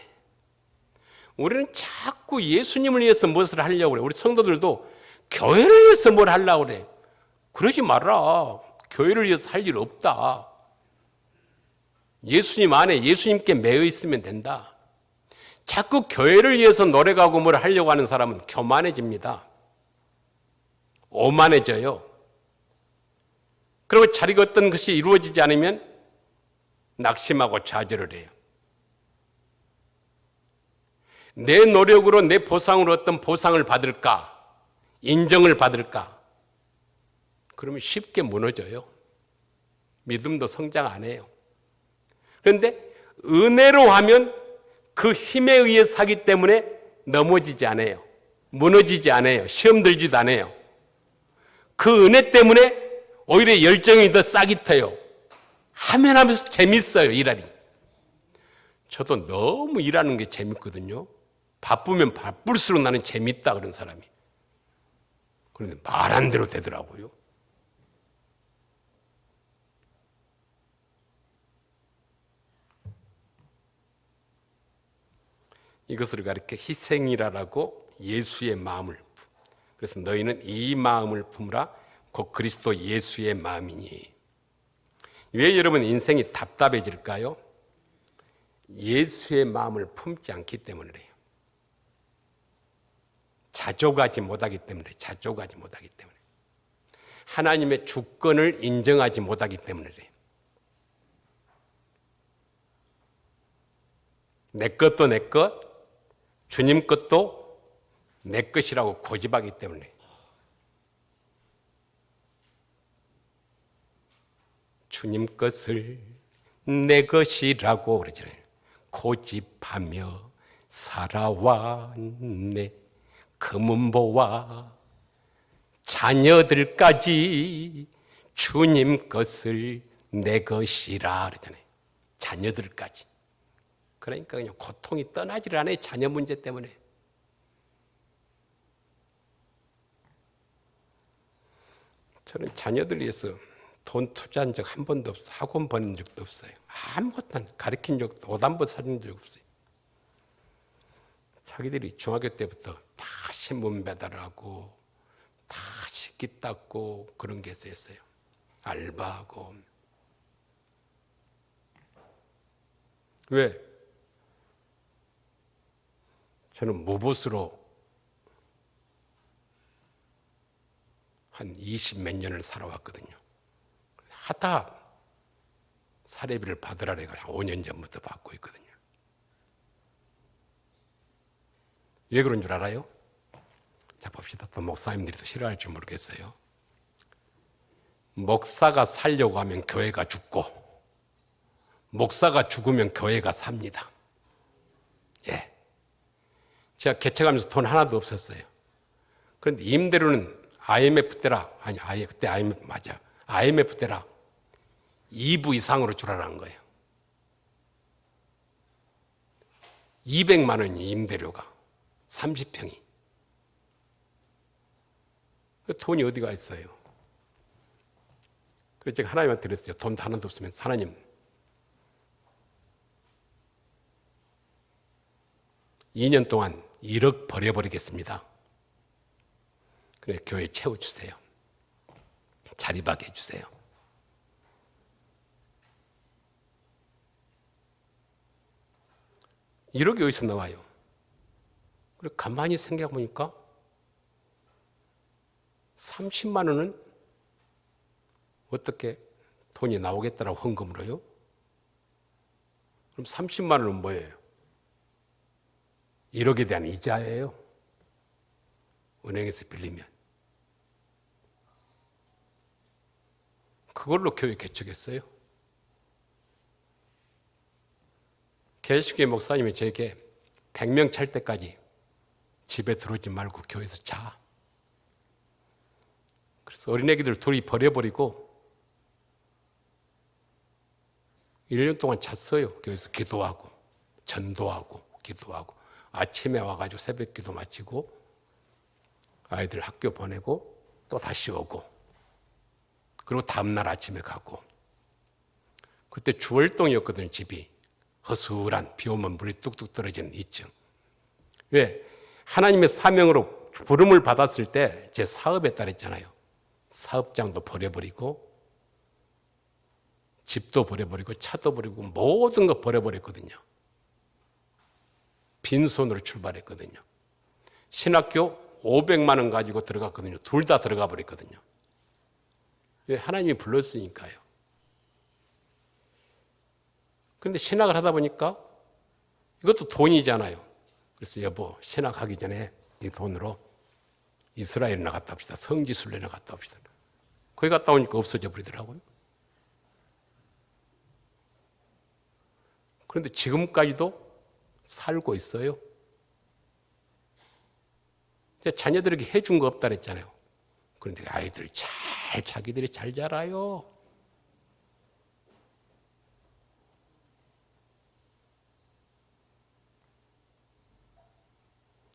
우리는 자꾸 예수님을 위해서 무엇을 하려고 그래. 우리 성도들도 교회를 위해서 뭘 하려고 그래. 그러지 마라. 교회를 위해서 할 일 없다. 예수님 안에 예수님께 매여 있으면 된다. 자꾸 교회를 위해서 노력하고 뭘 하려고 하는 사람은 교만해집니다. 오만해져요. 그리고 자기가 어떤 것이 이루어지지 않으면 낙심하고 좌절을 해요. 내 노력으로 내 보상으로 어떤 보상을 받을까? 인정을 받을까? 그러면 쉽게 무너져요. 믿음도 성장 안 해요. 그런데 은혜로 하면 그 힘에 의해서 하기 때문에 넘어지지 않아요. 무너지지 않아요. 시험 들지도 않아요. 그 은혜 때문에 오히려 열정이 더 싹이 터요. 하면 하면서 재밌어요, 일하니. 저도 너무 일하는 게 재밌거든요. 바쁘면 바쁠수록 나는 재밌다 그런 사람이. 그런데 말한 대로 되더라고요. 이것을 가르쳐 희생이라라고 예수의 마음을. 그래서 너희는 이 마음을 품으라. 곧 그리스도 예수의 마음이니. 왜 여러분 인생이 답답해질까요? 예수의 마음을 품지 않기 때문에 그래요. 자족하지 못하기 때문에. 자족하지 못하기 때문에. 하나님의 주권을 인정하지 못하기 때문에 그래요. 내 것도 내 것, 주님 것도 내 것이라고 고집하기 때문에. 주님 것을 내 것이라고 그러잖아요. 고집하며 살아왔네. 금은보와 자녀들까지 주님 것을 내 것이라 그러잖아요. 자녀들까지. 그러니까 그냥 고통이 떠나질 않아요. 자녀 문제 때문에. 저는 자녀들 위해서 돈 투자한 적 한 번도 없어요. 학원 보낸 적도 없어요. 아무것도 가르친 적도 옷 한 번 사준 적 없어요. 자기들이 중학교 때부터 다 신문 배달하고 다 식기 닦고 그런 게 있었어요. 알바하고. 왜? 저는 무보수로 한 20몇 년을 살아왔거든요. 하다 사례비를 받으라 내가 5년 전부터 받고 있거든요. 왜 그런 줄 알아요? 자 봅시다. 또 목사님들이 더 싫어할지 모르겠어요. 목사가 살려고 하면 교회가 죽고 목사가 죽으면 교회가 삽니다. 예. 제가 개척하면서 돈 하나도 없었어요. 그런데 임대료는 IMF 때라, 아니 그때 IMF 맞아. IMF 때라 2부 이상으로 주라는 거예요. 200만 원이 임대료가 30평이. 돈이 어디가 있어요? 그래서 제가 하나님한테 드렸어요. 돈 하나도 없으면 하나님 2년 동안 1억 버려버리겠습니다. 그래 교회 채워주세요. 자립하게 해주세요. 1억이 어디서 나와요? 그리고 가만히 생각해 보니까 30만 원은 어떻게 돈이 나오겠다라고 헌금으로요? 그럼 30만 원은 뭐예요? 1억에 대한 이자예요. 은행에서 빌리면. 그걸로 교회 개척했어요. 개식교회 목사님이 저에게 100명 찰 때까지 집에 들어오지 말고 교회에서 자. 그래서 어린애기들 둘이 버려버리고 1년 동안 잤어요. 교회에서 기도하고 전도하고 기도하고 아침에 와가지고 새벽 기도 마치고 아이들 학교 보내고 또 다시 오고 그리고 다음날 아침에 가고. 그때 주월동이었거든요. 집이 허술한 비 오면 물이 뚝뚝 떨어지는 2층. 왜? 하나님의 사명으로 부름을 받았을 때 제 사업에 따랐잖아요. 사업장도 버려버리고 집도 버려버리고 차도 버리고 모든 거 버려버렸거든요. 빈손으로 출발했거든요. 신학교 500만 원 가지고 들어갔거든요. 둘 다 들어가 버렸거든요. 왜? 하나님이 불렀으니까요. 그런데 신학을 하다 보니까 이것도 돈이잖아요. 그래서 여보, 신학하기 전에 이 돈으로 이스라엘 나갔다 옵시다. 성지순례 나갔다 옵시다. 거기 갔다 오니까 없어져 버리더라고요. 그런데 지금까지도 살고 있어요. 제가 자녀들에게 해준 거 없다 그랬잖아요. 그런데 아이들 자기들이 잘 자라요.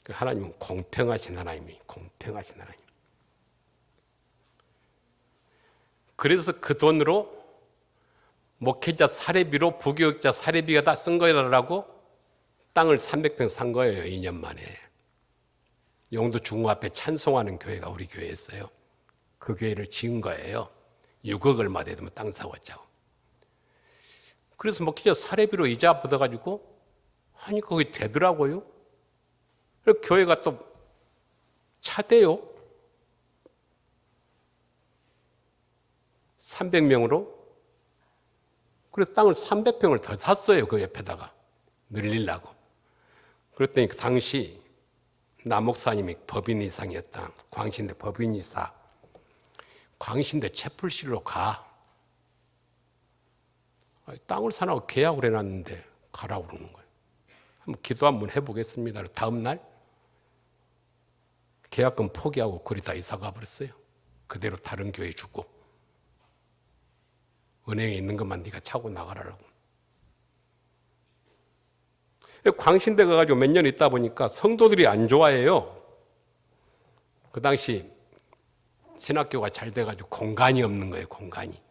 하나님은 공평하신 하나님이 공평하신 하나님. 그래서 그 돈으로 목회자 사례비로 부교육자 사례비가 다 쓴 거라고 땅을 300평 산 거예요. 2년 만에. 용도 중고 앞에 찬송하는 교회가 우리 교회였어요. 그 교회를 지은 거예요. 6억 얼마 되면 땅 사왔자고. 그래서 목회자 사례비로 이자 받아가지고 하니까 그게 되더라고요. 그리고 교회가 또 차대요. 300명으로. 그래서 땅을 300평을 더 샀어요. 그 옆에다가. 늘리려고. 그랬더니 그 당시 나 목사님이 법인 이상이었다. 광신대 법인 이사. 광신대 채플실로 가. 땅을 사라고 계약을 해놨는데 가라고 그러는 거예요. 한번 기도 한번 해보겠습니다. 다음 날 계약금 포기하고 거리 다 이사 가버렸어요. 그대로 다른 교회 주고 은행에 있는 것만 네가 차고 나가라고. 광신대 가가지고 몇 년 있다 보니까 성도들이 안 좋아해요. 그 당시 신학교가 잘 돼가지고 공간이 없는 거예요. 공간이.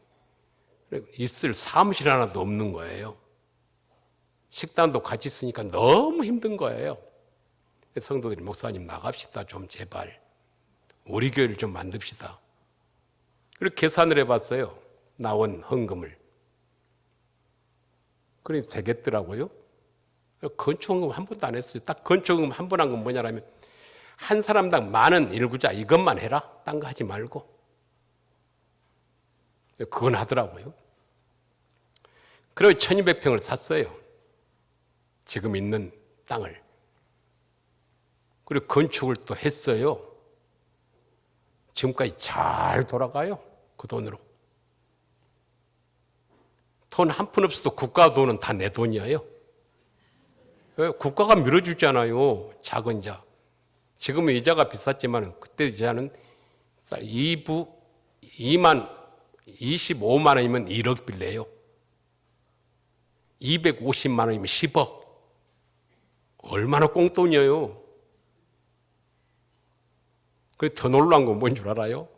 있을 사무실 하나도 없는 거예요. 식당도 같이 쓰니까 너무 힘든 거예요. 성도들이 목사님 나갑시다. 좀 제발. 우리 교회를 좀 만듭시다. 그렇게 계산을 해봤어요. 나온 헌금을. 그래 되겠더라고요. 건축헌금 한 번도 안 했어요. 딱 건축헌금 한 번 한 건 뭐냐면 한 사람당 10,000원 일구자 이것만 해라. 딴 거 하지 말고. 그건 하더라고요. 그리고 1200평을 샀어요. 지금 있는 땅을. 그리고 건축을 또 했어요. 지금까지 잘 돌아가요. 그 돈으로. 돈 한 푼 없어도 국가 돈은 다 내 돈이에요. 국가가 밀어주잖아요. 작은 자. 지금은 이자가 비쌌지만 그때 이자는 25만 원이면 1억 빌려요. 250만 원이면 10억. 얼마나 꽁돈이에요. 그래 더 놀라운 건 뭔 줄 알아요?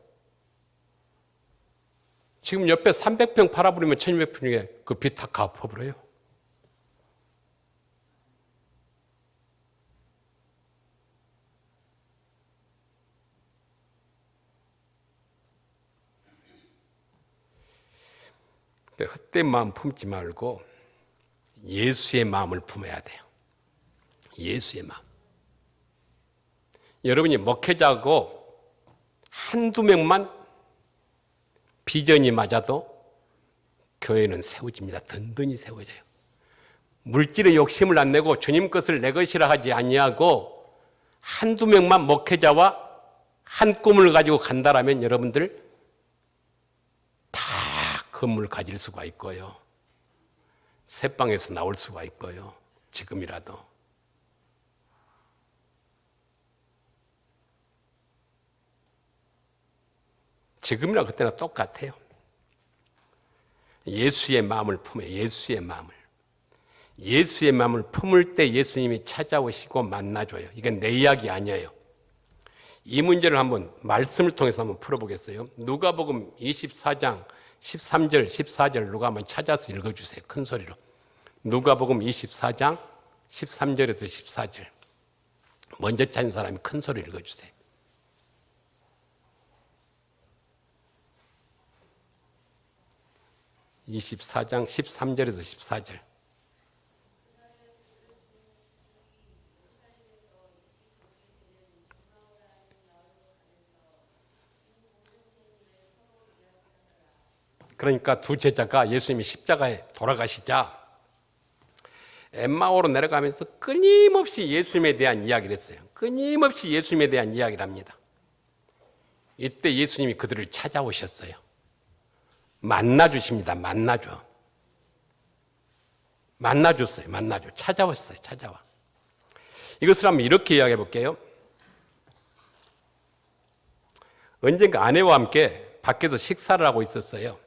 지금 옆에 300평 팔아버리면 1200평 중에 그 빚 다 갚아버려요. 헛된 마음 품지 말고 예수의 마음을 품어야 돼요. 예수의 마음. 여러분이 목회자고 한두 명만 비전이 맞아도 교회는 세워집니다. 든든히 세워져요. 물질의 욕심을 안 내고 주님 것을 내 것이라 하지 아니하고 한두 명만 목회자와 한 꿈을 가지고 간다라면 여러분들 다 건물 가질 수가 있고요. 새방에서 나올 수가 있고요. 지금이라도. 지금이나 그때나 똑같아요. 예수의 마음을 품어요. 예수의 마음을. 예수의 마음을 품을 때 예수님이 찾아오시고 만나줘요. 이건 내 이야기 아니에요. 이 문제를 한번 말씀을 통해서 한번 풀어보겠어요. 누가복음 24장 13절, 14절 누가 한번 찾아서 읽어주세요. 큰 소리로. 누가복음 24장 13절에서 14절. 먼저 찾은 사람이 큰 소리로 읽어주세요. (24장) 13절에서 14절. 그러니까 두 제자가 예수님이 십자가에 돌아가시자 엠마오로 내려가면서 끊임없이 예수님에 대한 이야기를 했어요. 끊임없이 예수님에 대한 이야기를 합니다. 이때 예수님이 그들을 찾아오셨어요. 만나주십니다. 만나줬어요. 찾아왔어요. 찾아와. 이것을 한번 이렇게 이야기해 볼게요. 언젠가 아내와 함께 밖에서 식사를 하고 있었어요.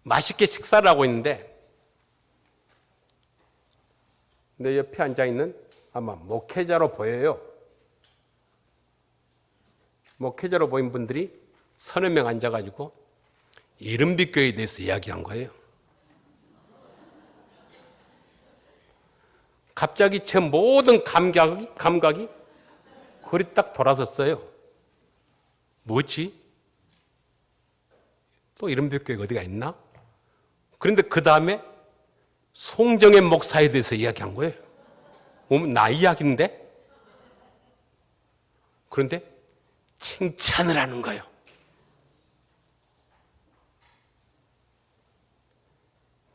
맛있게 식사를 하고 있는데 내 옆에 앉아있는 아마 목회자로 보여요. 목회자로 보인 분들이 서너 명 앉아가지고 이른빛교회에 대해서 이야기한 거예요. 갑자기 제 모든 감각이 거리 딱 돌아섰어요. 뭐지? 또 이른빛교회가 어디가 있나? 그런데 그 다음에 송정현 목사에 대해서 이야기한 거예요. 나 이야기인데? 그런데 칭찬을 하는 거예요.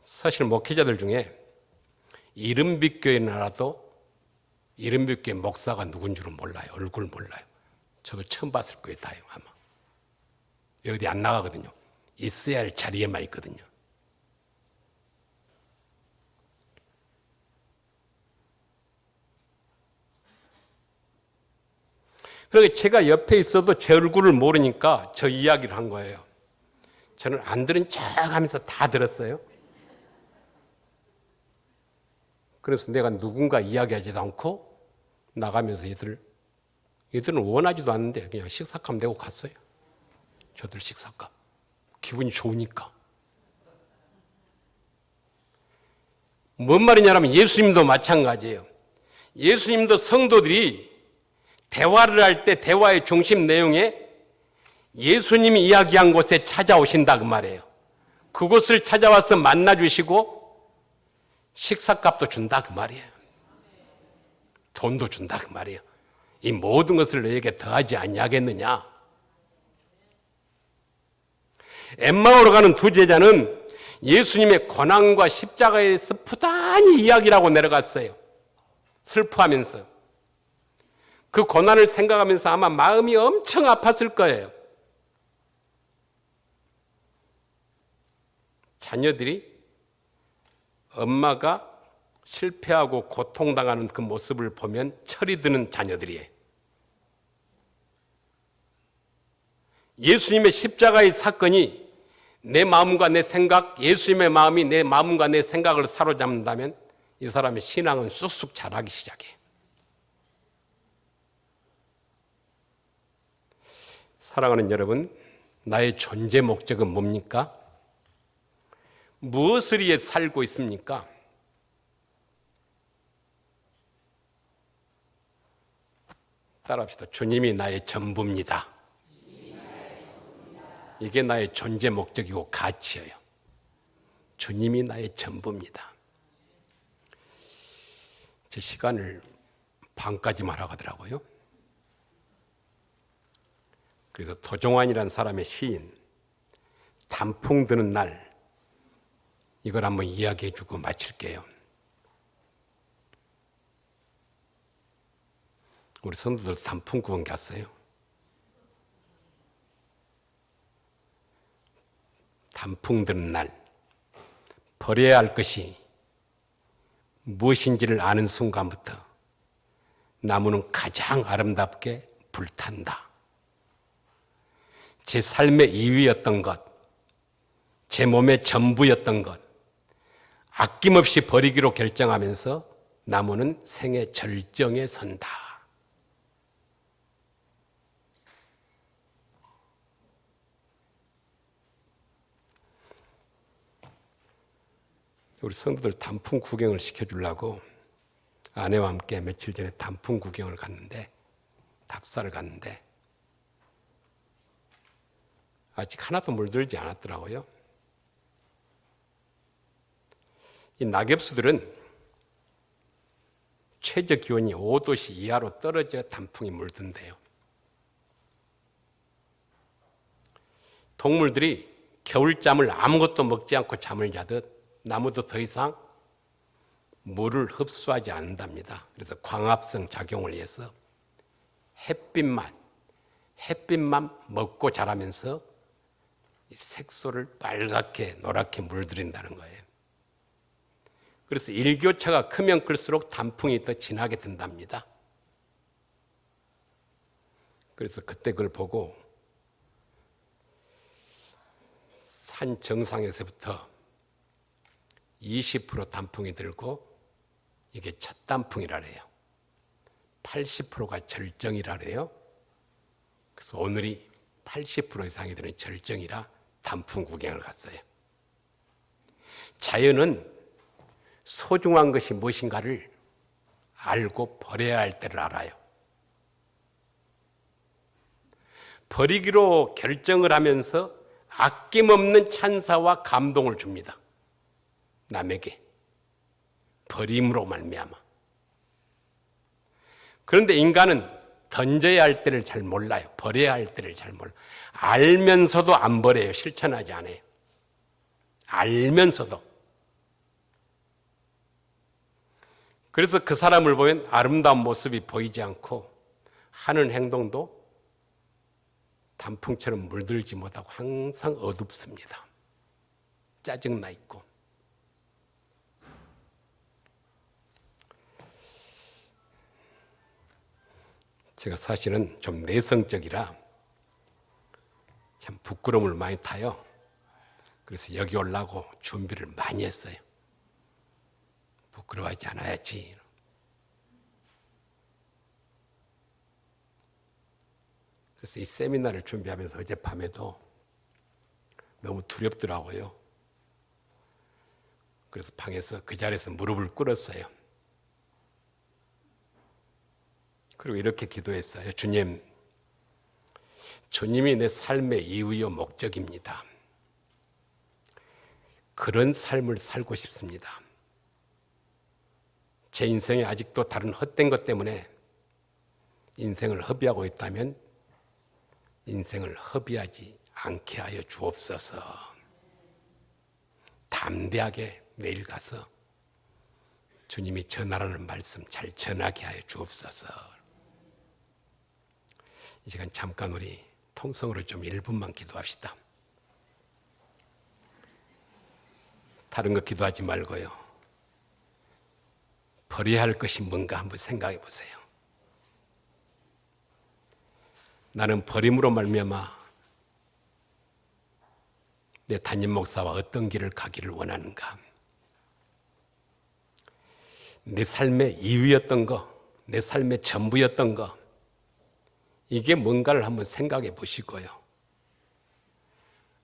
사실 목회자들 중에 이른빛교회는 알아도 이른빛교회 목사가 누군 줄은 몰라요. 얼굴 몰라요. 저도 처음 봤을 거예요. 다요 아마. 여기 안 나가거든요. 있어야 할 자리에만 있거든요. 그러니까 제가 옆에 있어도 제 얼굴을 모르니까 저 이야기를 한 거예요. 저는 안 들은 척 하면서 다 들었어요. 그래서 내가 누군가 이야기하지도 않고 나가면서 얘들은 원하지도 않는데 그냥 식사값 내고 갔어요. 저들 식사값. 기분이 좋으니까. 뭔 말이냐면 예수님도 마찬가지예요. 예수님도 성도들이 대화를 할 때 대화의 중심 내용에 예수님이 이야기한 곳에 찾아오신다 그 말이에요. 그곳을 찾아와서 만나주시고 식사값도 준다 그 말이에요. 돈도 준다 그 말이에요. 이 모든 것을 너에게 더하지 아니하겠느냐. 엠마오로 가는 두 제자는 예수님의 고난과 십자가에서 부단히 이야기를 하고 내려갔어요. 슬퍼하면서. 그 고난을 생각하면서 아마 마음이 엄청 아팠을 거예요. 자녀들이 엄마가 실패하고 고통당하는 그 모습을 보면 철이 드는 자녀들이에요. 예수님의 십자가의 사건이 내 마음과 내 생각, 예수님의 마음이 내 마음과 내 생각을 사로잡는다면 이 사람의 신앙은 쑥쑥 자라기 시작해요. 사랑하는 여러분, 나의 존재 목적은 뭡니까? 무엇을 위해 살고 있습니까? 따라합시다. 주님이 나의 전부입니다. 이게 나의 존재 목적이고 가치예요. 주님이 나의 전부입니다. 제 시간을 반까지 말아가더라고요. 그래서 도종환이라는 사람의 시인 단풍 드는 날, 이걸 한번 이야기해 주고 마칠게요. 우리 성도들 단풍 구경 갔어요. 단풍 드는 날, 버려야 할 것이 무엇인지를 아는 순간부터 나무는 가장 아름답게 불탄다. 제 삶의 이유였던 것, 제 몸의 전부였던 것, 아낌없이 버리기로 결정하면서 나무는 생의 절정에 선다. 우리 성도들 단풍 구경을 시켜주려고 아내와 함께 며칠 전에 단풍 구경을 갔는데, 답사를 갔는데 아직 하나도 물들지 않았더라고요. 이 낙엽수들은 최저 기온이 5도씨 이하로 떨어져 단풍이 물든대요. 동물들이 겨울잠을 아무것도 먹지 않고 잠을 자듯 나무도 더 이상 물을 흡수하지 않는답니다. 그래서 광합성 작용을 위해서 햇빛만 먹고 자라면서 이 색소를 빨갛게 노랗게 물들인다는 거예요. 그래서 일교차가 크면 클수록 단풍이 더 진하게 든답니다. 그래서 그때 그걸 보고 산 정상에서부터 20% 단풍이 들고 이게 첫 단풍이라 그래요. 80%가 절정이라 그래요. 그래서 오늘이 80% 이상이 되는 절정이라 단풍 구경을 갔어요. 자연은 소중한 것이 무엇인가를 알고 버려야 할 때를 알아요. 버리기로 결정을 하면서 아낌없는 찬사와 감동을 줍니다. 남에게 버림으로 말미암아. 그런데 인간은 던져야 할 때를 잘 몰라요. 버려야 할 때를 잘 몰라요. 알면서도 안 버려요. 실천하지 않아요. 알면서도. 그래서 그 사람을 보면 아름다운 모습이 보이지 않고 하는 행동도 단풍처럼 물들지 못하고 항상 어둡습니다. 짜증나 있고. 제가 사실은 좀 내성적이라 참 부끄러움을 많이 타요. 그래서 여기 오려고 준비를 많이 했어요. 부끄러워하지 않아야지. 그래서 이 세미나를 준비하면서 어젯밤에도 너무 두렵더라고요. 그래서 방에서 그 자리에서 무릎을 꿇었어요. 그리고 이렇게 기도했어요. 주님이 내 삶의 이유요 목적입니다. 그런 삶을 살고 싶습니다. 제 인생에 아직도 다른 헛된 것 때문에 인생을 허비하고 있다면 인생을 허비하지 않게 하여 주옵소서. 담대하게 내일 가서 주님이 전하라는 말씀 잘 전하게 하여 주옵소서. 이 시간 잠깐 우리 통성으로 좀 1분만 기도합시다. 다른 거 기도하지 말고요. 버려야 할 것이 뭔가 한번 생각해 보세요. 나는 버림으로 말미암아 내 담임 목사와 어떤 길을 가기를 원하는가? 내 삶의 이유였던 거, 내 삶의 전부였던 거, 이게 뭔가를 한번 생각해 보시고요.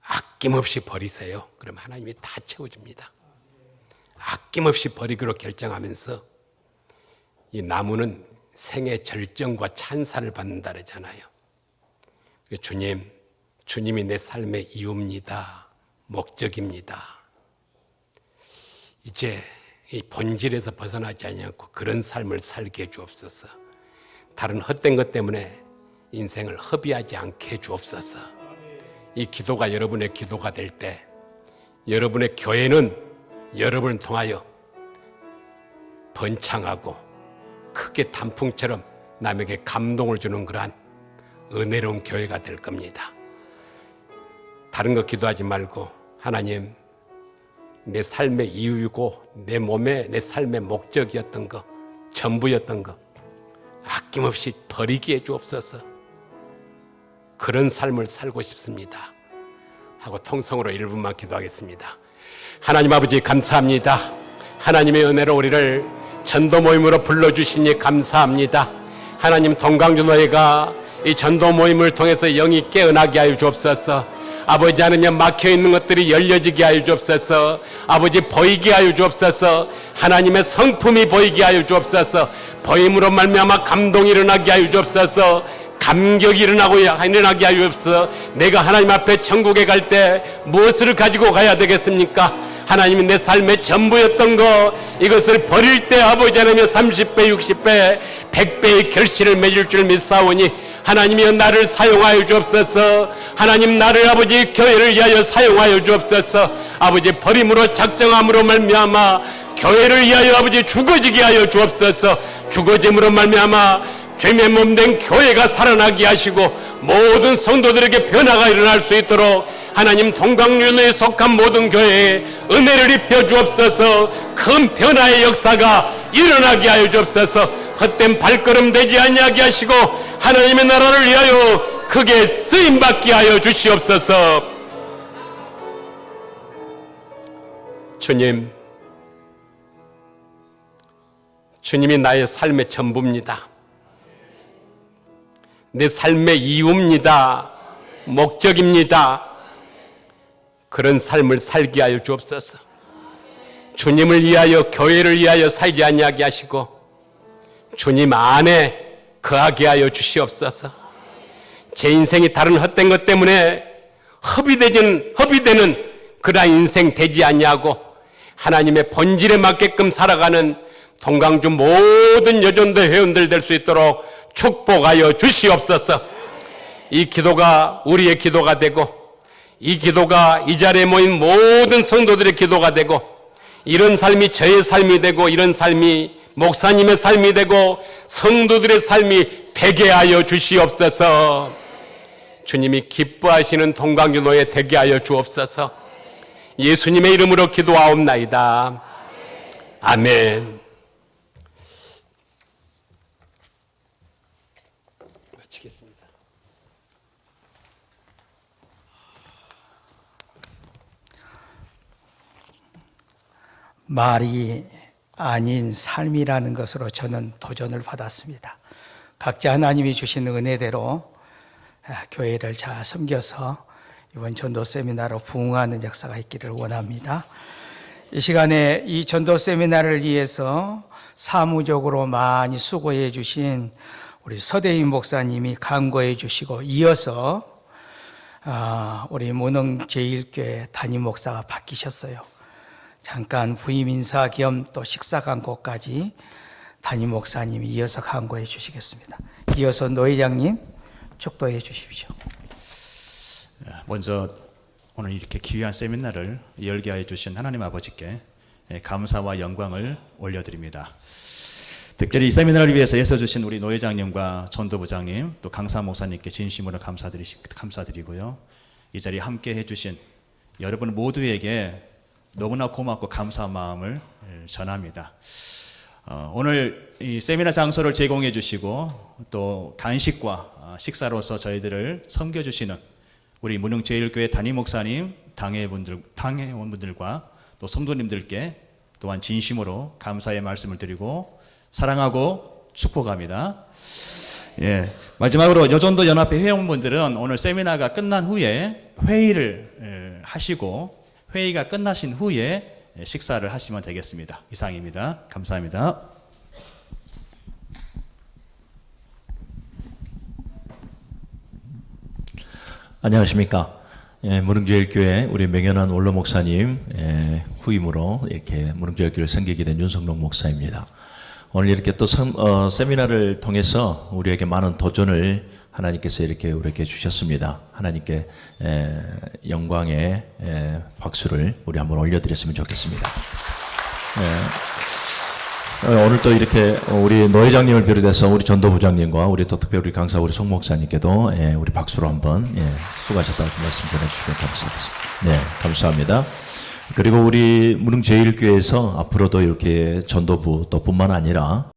아낌없이 버리세요. 그럼 하나님이 다 채워줍니다. 아낌없이 버리기로 결정하면서 이 나무는 생의 절정과 찬사를 받는다 그러잖아요. 주님이 내 삶의 이유입니다. 목적입니다. 이제 이 본질에서 벗어나지 않고 그런 삶을 살게 해 주옵소서. 다른 헛된 것 때문에 인생을 허비하지 않게 해 주옵소서. 이 기도가 여러분의 기도가 될 때 여러분의 교회는 여러분을 통하여 번창하고 크게 단풍처럼 남에게 감동을 주는 그러한 은혜로운 교회가 될 겁니다. 다른 거 기도하지 말고 하나님, 내 삶의 이유이고 내 몸에 내 삶의 목적이었던 거, 전부였던 거 아낌없이 버리게 해주옵소서. 그런 삶을 살고 싶습니다 하고 통성으로 1분만 기도하겠습니다. 하나님 아버지 감사합니다. 하나님의 은혜로 우리를 전도 모임으로 불러주시니 감사합니다. 하나님, 동강주노회가 이 전도 모임을 통해서 영이 깨어나게 하여 주옵소서. 아버지, 하나님, 막혀있는 것들이 열려지게 하여 주옵소서. 아버지, 보이게 하여 주옵소서. 하나님의 성품이 보이게 하여 주옵소서. 보임으로 말미암아 감동이 일어나게 하여 주옵소서. 감격이 일어나게 하여 주옵소서. 내가 하나님 앞에 천국에 갈 때 무엇을 가지고 가야 되겠습니까? 하나님이 내 삶의 전부였던 거, 이것을 버릴 때 아버지 하나님 30배, 60배, 100배의 결실을 맺을 줄 믿사오니 하나님이여 나를 사용하여 주옵소서. 하나님, 나를 아버지 교회를 위하여 사용하여 주옵소서. 아버지, 버림으로 작정함으로 말미암아 교회를 위하여 아버지 죽어지게 하여 주옵소서. 죽어짐으로 말미암아 죄의 몸된 교회가 살아나게 하시고 모든 성도들에게 변화가 일어날 수 있도록 하나님, 동강윤회에 속한 모든 교회에 은혜를 입혀 주옵소서. 큰 변화의 역사가 일어나게 하여 주옵소서. 헛된 발걸음 되지 아니하게 하시고 하나님의 나라를 위하여 크게 쓰임받게 하여 주시옵소서. 주님, 주님이 나의 삶의 전부입니다. 내 삶의 이유입니다. 목적입니다. 그런 삶을 살게 하여 주옵소서. 주님을 위하여, 교회를 위하여 살지 아니하게 하시고 주님 안에 거하게 하여 주시옵소서. 제 인생이 다른 헛된 것 때문에 허비되는 그러한 인생 되지 아니하고 하나님의 본질에 맞게끔 살아가는 동강주 모든 여전도 회원들 될 수 있도록 축복하여 주시옵소서. 이 기도가 우리의 기도가 되고 이 기도가 이 자리에 모인 모든 성도들의 기도가 되고 이런 삶이 저의 삶이 되고 이런 삶이 목사님의 삶이 되고 성도들의 삶이 되게 하여 주시옵소서. 주님이 기뻐하시는 동강주노회 되게 하여 주옵소서. 예수님의 이름으로 기도하옵나이다. 아멘. 마치겠습니다. 말이 아닌 삶이라는 것으로 저는 도전을 받았습니다. 각자 하나님이 주신 은혜대로 교회를 잘 섬겨서 이번 전도 세미나로 부응하는 역사가 있기를 원합니다. 이 시간에 이 전도 세미나를 위해서 사무적으로 많이 수고해 주신 우리 서대인 목사님이 간구해 주시고 이어서 우리 문흥제일교회 담임 목사가 바뀌셨어요. 잠깐 부임 인사 겸 또 식사 간구까지 담임 목사님이 이어서 간구해 주시겠습니다. 이어서 노 회장님 축도해 주십시오. 먼저 오늘 이렇게 귀한 세미나를 열게 하여 주신 하나님 아버지께 감사와 영광을 올려드립니다. 특별히 이 세미나를 위해서 애써주신 우리 노 회장님과 전도부장님 또 강사 목사님께 진심으로 감사드리고요. 이 자리에 함께 해주신 여러분 모두에게 너무나 고맙고 감사한 마음을 전합니다. 오늘 이 세미나 장소를 제공해 주시고 또 간식과 식사로서 저희들을 섬겨주시는 우리 문흥제일교회 담임 목사님, 당회원분들과 또 성도님들께 또한 진심으로 감사의 말씀을 드리고 사랑하고 축복합니다. 마지막으로 여전도 연합회 회원분들은 오늘 세미나가 끝난 후에 회의를 하시고 회의가 끝나신 후에 식사를 하시면 되겠습니다. 이상입니다. 감사합니다. 안녕하십니까. 문흥제일교회 우리 명현한 원로 목사님, 후임으로 이렇게 무릉교회를 섬기게 된 윤성록 목사입니다. 오늘 이렇게 또 세미나를 통해서 우리에게 많은 도전을 하나님께서 이렇게 우리에게 주셨습니다. 하나님께 영광의 박수를 우리 한번 올려드렸으면 좋겠습니다. 오늘 또 이렇게 우리 노 회장님을 비롯해서 우리 전도부장님과 우리 또 특별히 우리 강사 우리 송 목사님께도 우리 박수로 한번 수고하셨다고 말씀 전해주시면 감사하겠습니다. 네, 감사합니다. 그리고 우리 무릉 제1교회에서 앞으로도 이렇게 전도부 또 뿐만 아니라